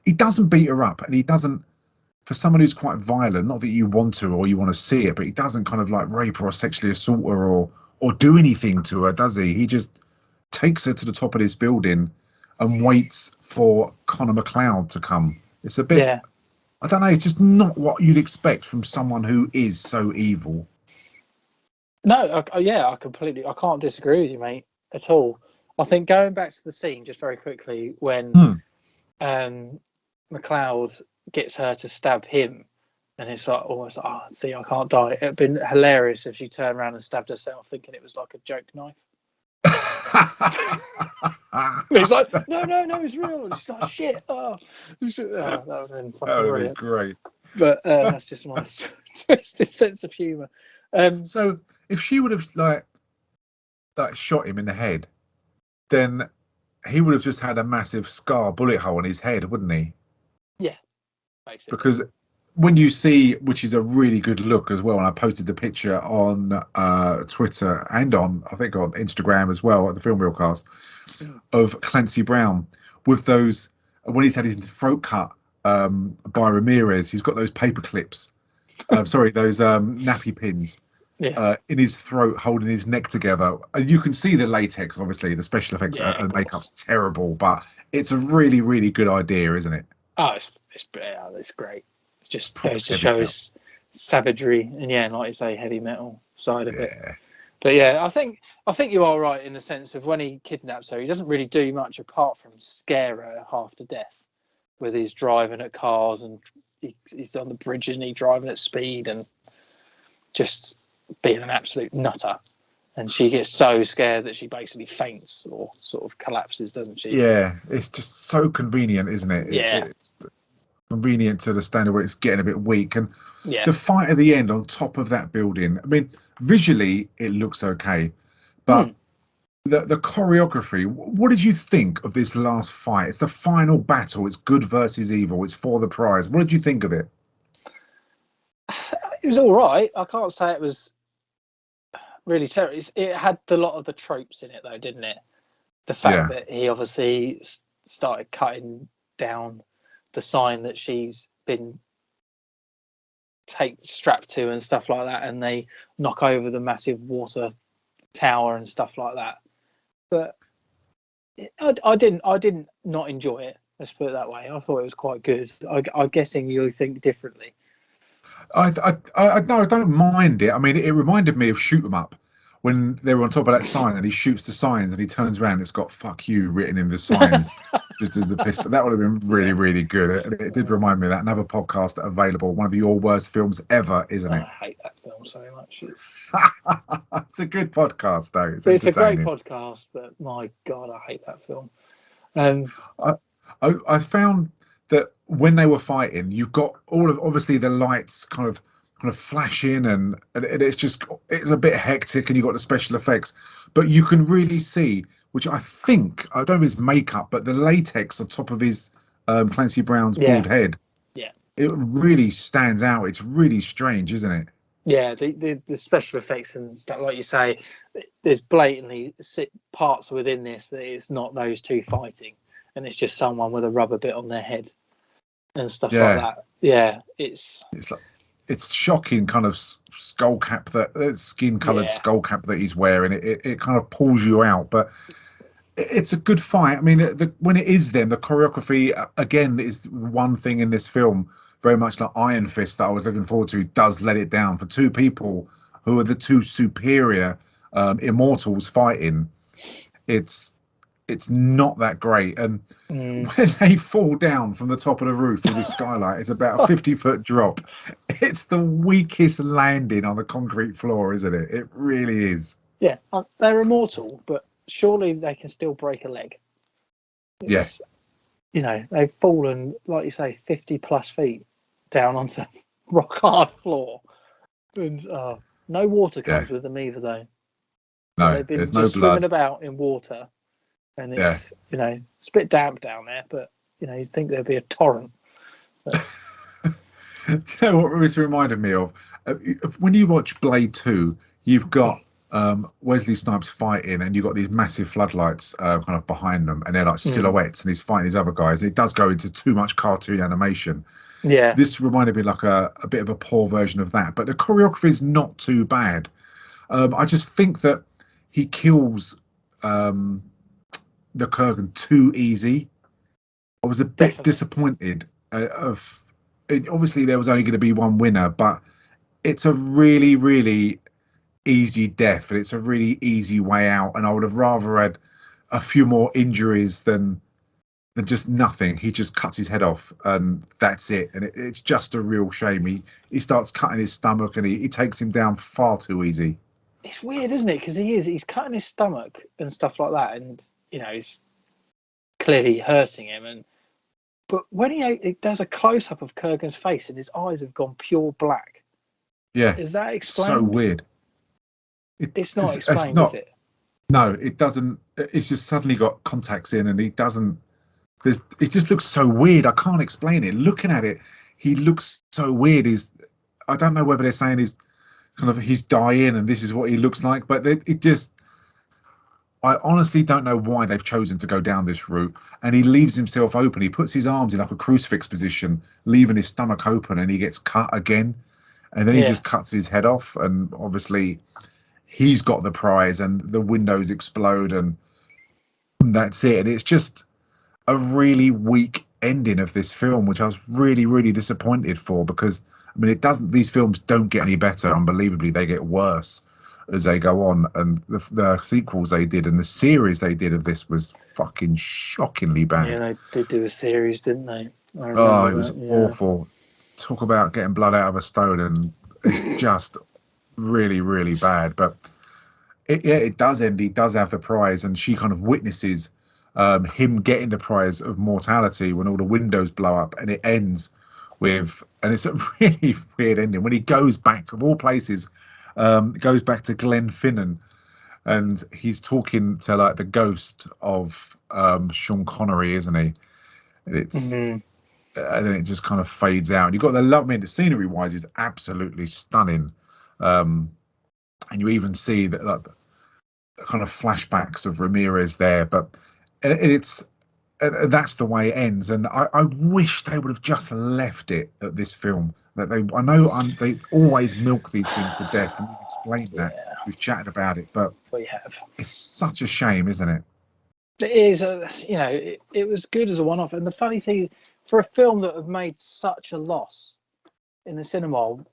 he doesn't beat her up, and he doesn't, for someone who's quite violent, not that you want to or you want to see it, but he doesn't kind of like rape her or sexually assault her or do anything to her, does he? He just takes her to the top of this building and waits for Connor MacLeod to come. It's a bit, I don't know, it's just not what you'd expect from someone who is so evil. No, I can't disagree with you, mate, at all. I think going back to the scene just very quickly when MacLeod gets her to stab him, and it's like almost like, see, I can't die. It'd been hilarious if she turned around and stabbed herself thinking it was like a joke knife. He's like, no, it's real. And she's like, shit. That would have been fucking brilliant. Great. But that's just my twisted sense of humour. So if she would have like shot him in the head, then he would have just had a massive bullet hole in his head, wouldn't he? Yeah, basically. Because when you see, which is a really good look as well, and I posted the picture on Twitter and I think on Instagram as well at the Film Reelcast, of Clancy Brown with those, when he's had his throat cut by Ramirez, he's got those paper clips, those nappy pins in his throat, holding his neck together. And you can see the latex, obviously, the special effects and makeup's terrible, but it's a really, really good idea, isn't it? Oh, it's great. It just goes to show his savagery and like you say, heavy metal side of it. But I think you are right in the sense of when he kidnaps her, he doesn't really do much apart from scare her half to death with his driving at cars, and he's on the bridge and he's driving at speed and just being an absolute nutter. And she gets so scared that she basically faints or sort of collapses, doesn't she? Yeah, it's just so convenient, isn't it? It's convenient to the standard where it's getting a bit weak. And the fight at the end on top of that building, I mean, visually it looks okay, but the choreography, what did you think of this last fight? It's the final battle. It's good versus evil. It's for the prize. What did you think of it? It was all right. I can't say it was really terrible. It had a lot of the tropes in it, though, didn't it? The fact that he obviously started cutting down the sign that she's been strapped to and stuff like that, and they knock over the massive water tower and stuff like that. But I didn't not enjoy it. Let's put it that way. I thought it was quite good. I'm guessing you think differently. No, I don't mind it. I mean, it reminded me of Shoot 'em Up when they were on top of that sign and he shoots the signs and he turns around and it's got "fuck you" written in the signs just as a pistol. That would have been really, really good. It did remind me of that. Another podcast available, one of your worst films ever, isn't it? I hate that film so much. It's a good podcast, though. It's a great podcast, but my God, I hate that film. I found that when they were fighting, you've got all of obviously the lights kind of flashing and it's a bit hectic, and you've got the special effects, but you can really see, which I don't know if it's makeup, but the latex on top of his Clancy Brown's bald head, it really stands out. It's really strange, isn't it? Yeah, the special effects and stuff, like you say, there's blatantly parts within this that it's not those two fighting, and it's just someone with a rubber bit on their head and stuff like that. Yeah, it's shocking kind of skull cap, that skin coloured skull cap that he's wearing. It kind of pulls you out, but it's a good fight. I mean, when it is them, the choreography again is one thing in this film, very much like Iron Fist, that I was looking forward to, does let it down for two people who are the two superior immortals fighting. It's not that great, and when they fall down from the top of the roof with the skylight, it's about a 50-foot drop. It's the weakest landing on the concrete floor, isn't it? It really is. Yeah, they're immortal, but surely they can still break a leg. Yes. You know, they've fallen, like you say, 50 plus feet down onto rock hard floor, and no water comes with them either, though. No, they've been there's just no blood swimming about in water, and it's it's a bit damp down there, but you'd think there'd be a torrent. Do you know what this reminded me of? When you watch Blade 2, you've got Wesley Snipes fighting, and you've got these massive floodlights kind of behind them, and they're like silhouettes, and he's fighting these other guys. It does go into too much cartoon animation. Yeah. This reminded me like a bit of a poor version of that, but the choreography is not too bad. I just think that he kills the Kurgan too easy. I was a bit disappointed. Obviously, there was only going to be one winner, but it's a really, really easy death, and it's a really easy way out. And I would have rather had a few more injuries than just nothing. He just cuts his head off, and that's it. And it's just a real shame. He starts cutting his stomach, and he takes him down far too easy. It's weird, isn't it? Because he's cutting his stomach and stuff like that, and he's clearly hurting him. But when he does a close up of Kurgan's face, and his eyes have gone pure black. Yeah, is that explained? So weird. It's not explained, is it? No, it doesn't. It's just suddenly got contacts in, and he doesn't. It just looks so weird. I can't explain it. Looking at it, he looks so weird. I don't know whether they're saying he's dying and this is what he looks like, but I honestly don't know why they've chosen to go down this route. And he leaves himself open. He puts his arms in like a crucifix position, leaving his stomach open, and he gets cut again. And then he just cuts his head off, and obviously he's got the prize, and the windows explode, and that's it. And it's just a really weak ending of this film, which I was really, really disappointed for, because I mean, these films don't get any better. Unbelievably, they get worse as they go on, and the sequels they did and the series they did of this was fucking shockingly bad. Yeah, they did do a series, didn't they? It was awful. Talk about getting blood out of a stone, and it's just really, really bad. But it does end. He does have the prize, and she kind of witnesses him getting the prize of mortality when all the windows blow up, and it ends with, and it's a really weird ending when he goes back, of all places, goes back to Glenfinnan, and he's talking to like the ghost of Sean Connery, isn't he? It's and then it just kind of fades out. And you've got the scenery wise is absolutely stunning, and you even see that like kind of flashbacks of Ramirez there, but it's and that's the way it ends. And I wish they would have just left it at this film. That they always milk these things to death, and we've explained that. We've chatted about it, but we have. It's such a shame, isn't it? It is. It was good as a one-off. And the funny thing, for a film that had made such a loss in the cinema,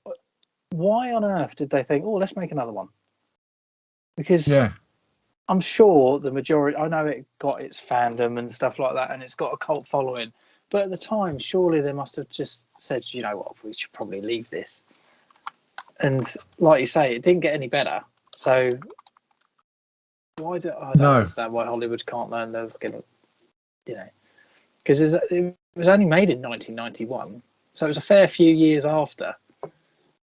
why on earth did they think, oh, let's make another one? Because I'm sure the majority, I know it got its fandom and stuff like that, and it's got a cult following. But at the time, surely they must have just said, you know what, we should probably leave this. And like you say, it didn't get any better. So I don't understand why Hollywood can't learn they're going to, because it was only made in 1991. So it was a fair few years after.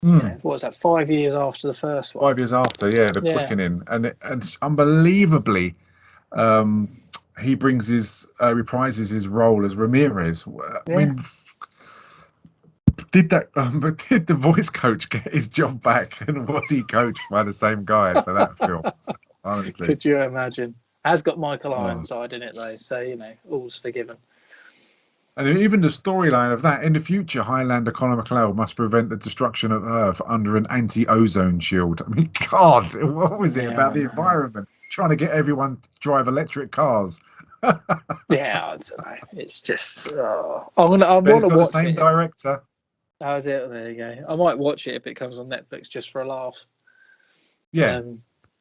What was that, 5 years after the first one? 5 years after, the quickening. And unbelievably, he reprises his role as Ramirez. I mean, did the voice coach get his job back, and was he coached by the same guy for that film? Honestly, could you imagine? Has got Michael Ironside in it though, so all's forgiven. And even the storyline of that, in the future, Highlander Connor MacLeod must prevent the destruction of Earth under an anti-ozone shield. I mean, God, what was it about the environment? Trying to get everyone to drive electric cars. I don't know. It's just, I want to watch it. Same director. How's it? There you go. I might watch it if it comes on Netflix just for a laugh. Yeah.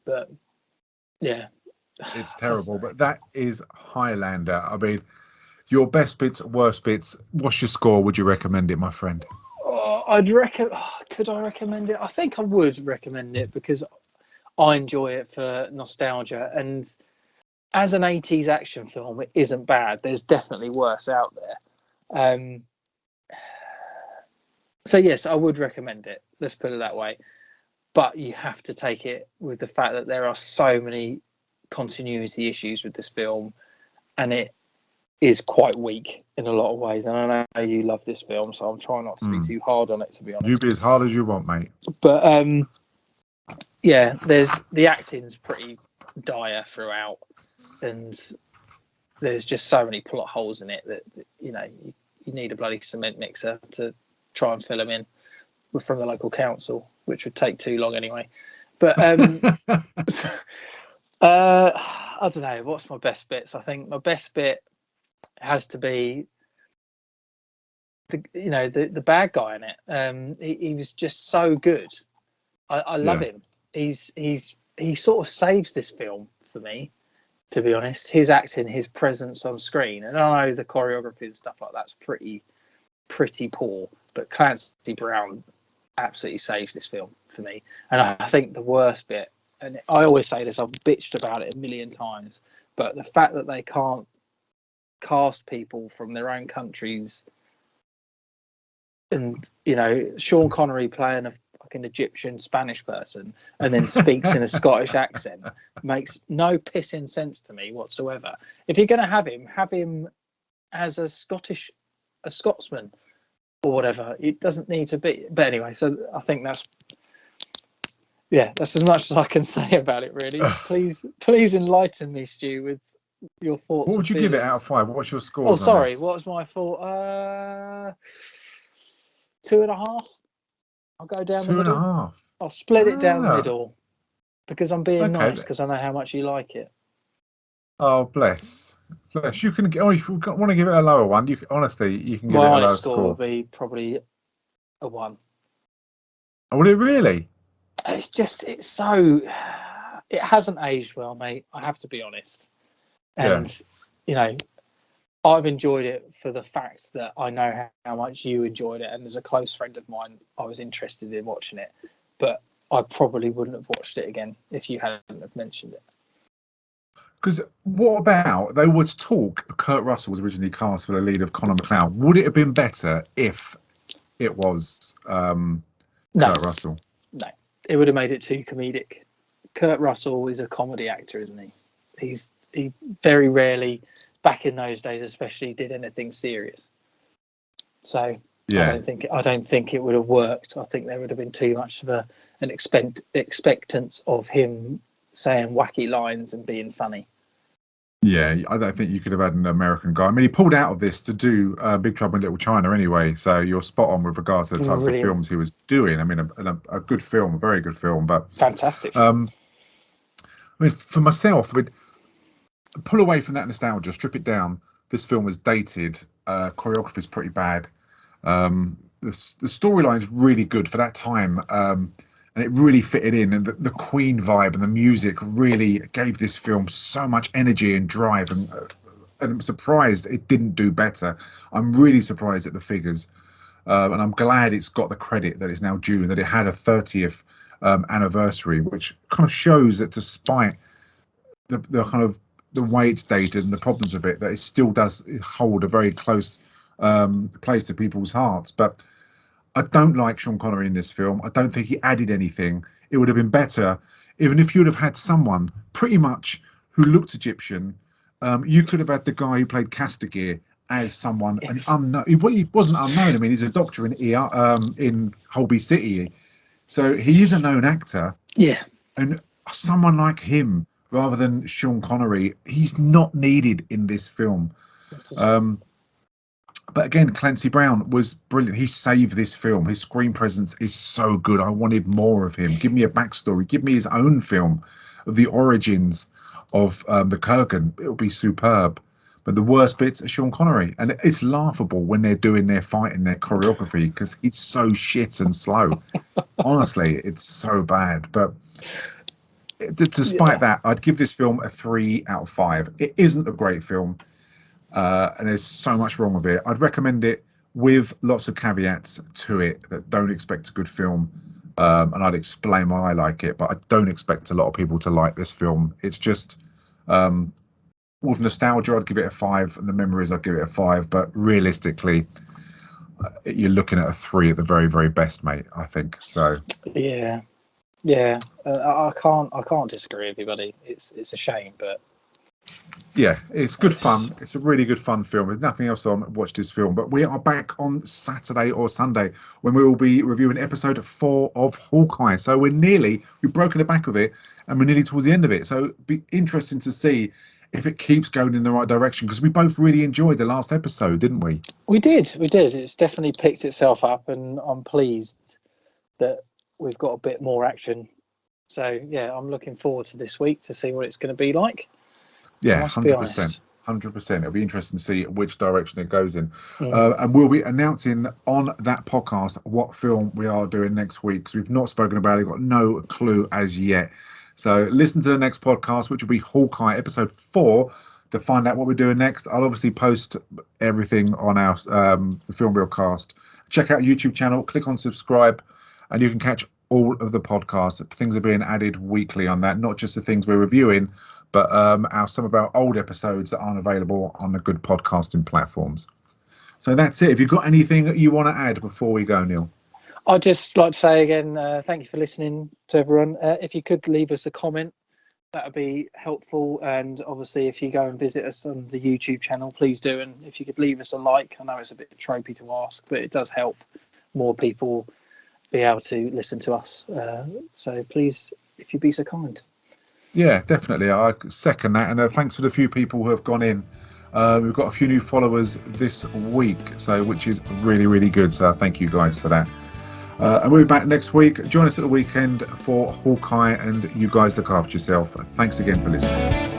But yeah, it's terrible. But that is Highlander. I mean, your best bits, worst bits. What's your score? Would you recommend it, my friend? Could I recommend it? I think I would recommend it because I enjoy it for nostalgia, and as an 80s action film, it isn't bad. There's definitely worse out there. So yes, I would recommend it. Let's put it that way. But you have to take it with the fact that there are so many continuity issues with this film, and it is quite weak in a lot of ways. And I know you love this film, so I'm trying not to be too hard on it, to be honest. You be as hard as you want, mate. But there's the acting's pretty dire throughout, and there's just so many plot holes in it that you need a bloody cement mixer to try and fill them in from the local council, which would take too long anyway. But I don't know, what's my best bits? I think my best bit has to be the bad guy in it. He was just so good. I love him. He sort of saves this film for me, to be honest. His acting, his presence on screen, and I know the choreography and stuff like that's pretty poor, but Clancy Brown absolutely saves this film for me. And I think the worst bit, and I always say this, I've bitched about it a million times, but the fact that they can't cast people from their own countries, and Sean Connery playing a fucking Egyptian Spanish person and then speaks in a Scottish accent makes no pissing sense to me whatsoever. If you're going to have him as a Scotsman or whatever. It doesn't need to be. But anyway, so I think that's as much as I can say about it, really. Please enlighten me, Stu, with your thoughts. What would you give it out of 5? What's your score? Oh, sorry, what was my thought? 2.5. I'll go down the middle. 2.5. I'll split it down the middle because I'm being nice, because I know how much you like it. Oh, bless. You can get. Oh, if you want to give it a lower one, you can give it a lower score. Would be probably a 1. Oh, would it really? It's so. It hasn't aged well, mate. I have to be honest. And I've enjoyed it for the fact that I know how much you enjoyed it, and as a close friend of mine, I was interested in watching it. But I probably wouldn't have watched it again if you hadn't have mentioned it. Because what about, there was talk, Kurt Russell was originally cast for the lead of Connor MacLeod. Would it have been better if it was Kurt Russell? No, it would have made it too comedic. Kurt Russell is a comedy actor, isn't he? He very rarely, back in those days especially, did anything serious. So I don't think it would have worked. I think there would have been too much of an expectance of him saying wacky lines and being funny. Yeah, I don't think you could have had an American guy. I mean, he pulled out of this to do Big Trouble in Little China anyway, so you're spot on with regard to the types of films he was doing. I mean, a good film, a very good film, but fantastic. I mean, for myself, I mean, pull away from that nostalgia, strip it down. This film is dated. Choreography is pretty bad. The storyline is really good for that time. And it really fitted in, and the Queen vibe and the music really gave this film so much energy and drive, and I'm surprised it didn't do better. I'm really surprised at the figures, and I'm glad it's got the credit that it's now due, and that it had a 30th anniversary, which kind of shows that despite the kind of the way it's dated and the problems of it, that it still does hold a very close place to people's hearts. But I don't like Sean Connery in this film. I don't think he added anything. It would have been better even if you'd have had someone pretty much who looked Egyptian. You could have had the guy who played Castigear as someone an unknown. He wasn't unknown. I mean, he's a doctor in Holby City, so he is a known actor. Yeah, and someone like him rather than Sean Connery, he's not needed in this film. But again, Clancy Brown was brilliant. He saved this film. His screen presence is so good. I wanted more of him. Give me a backstory. Give me his own film of the origins of the Kurgan. It'll be superb. But the worst bits are Sean Connery. And it's laughable when they're doing their fighting, their choreography, because it's so shit and slow. Honestly, it's so bad. But despite that, I'd give this film a 3 out of 5. It isn't a great film. And there's so much wrong with it. I'd recommend it with lots of caveats to it that don't expect a good film. And I'd explain why I like it, but I don't expect a lot of people to like this film. It's just with nostalgia, I'd give it a 5, and the memories, I'd give it a 5. But realistically, you're looking at a 3 at the very, very best, mate. I think so. Yeah. I can't disagree with you, buddy. It's a shame, but. Yeah, it's good fun. It's a really good fun film. There's nothing else on. Watch this film, but we are back on Saturday or Sunday when we will be reviewing episode 4 of Hawkeye. So we've broken the back of it, and we're nearly towards the end of it. So it'd be interesting to see if it keeps going in the right direction, because we both really enjoyed the last episode, didn't we? We did. It's definitely picked itself up, and I'm pleased that we've got a bit more action. So yeah, I'm looking forward to this week to see what it's going to be like. Yeah, 100%. 100%. It'll be interesting to see which direction it goes in. And we'll be announcing on that podcast what film we are doing next week, because we've not spoken about it, got no clue as yet. So listen to the next podcast, which will be Hawkeye episode 4, to find out what we're doing next. I'll obviously post everything on our the Film Reelcast. Check out YouTube channel, click on subscribe, and you can catch all of the podcasts. Things are being added weekly on that, not just the things we're reviewing, but some of our old episodes that aren't available on the good podcasting platforms. So that's it. Have you got anything that you want to add before we go, Neil? I'd just like to say again, thank you for listening to everyone. If you could leave us a comment, that would be helpful. And obviously, if you go and visit us on the YouTube channel, please do. And if you could leave us a like, I know it's a bit tropey to ask, but it does help more people be able to listen to us. So please, if you'd be so kind. Yeah, definitely. I second that. And thanks for the few people who have gone in. We've got a few new followers this week, which is really, really good. So thank you guys for that. And we'll be back next week. Join us at the weekend for Hawkeye, and you guys look after yourself. Thanks again for listening.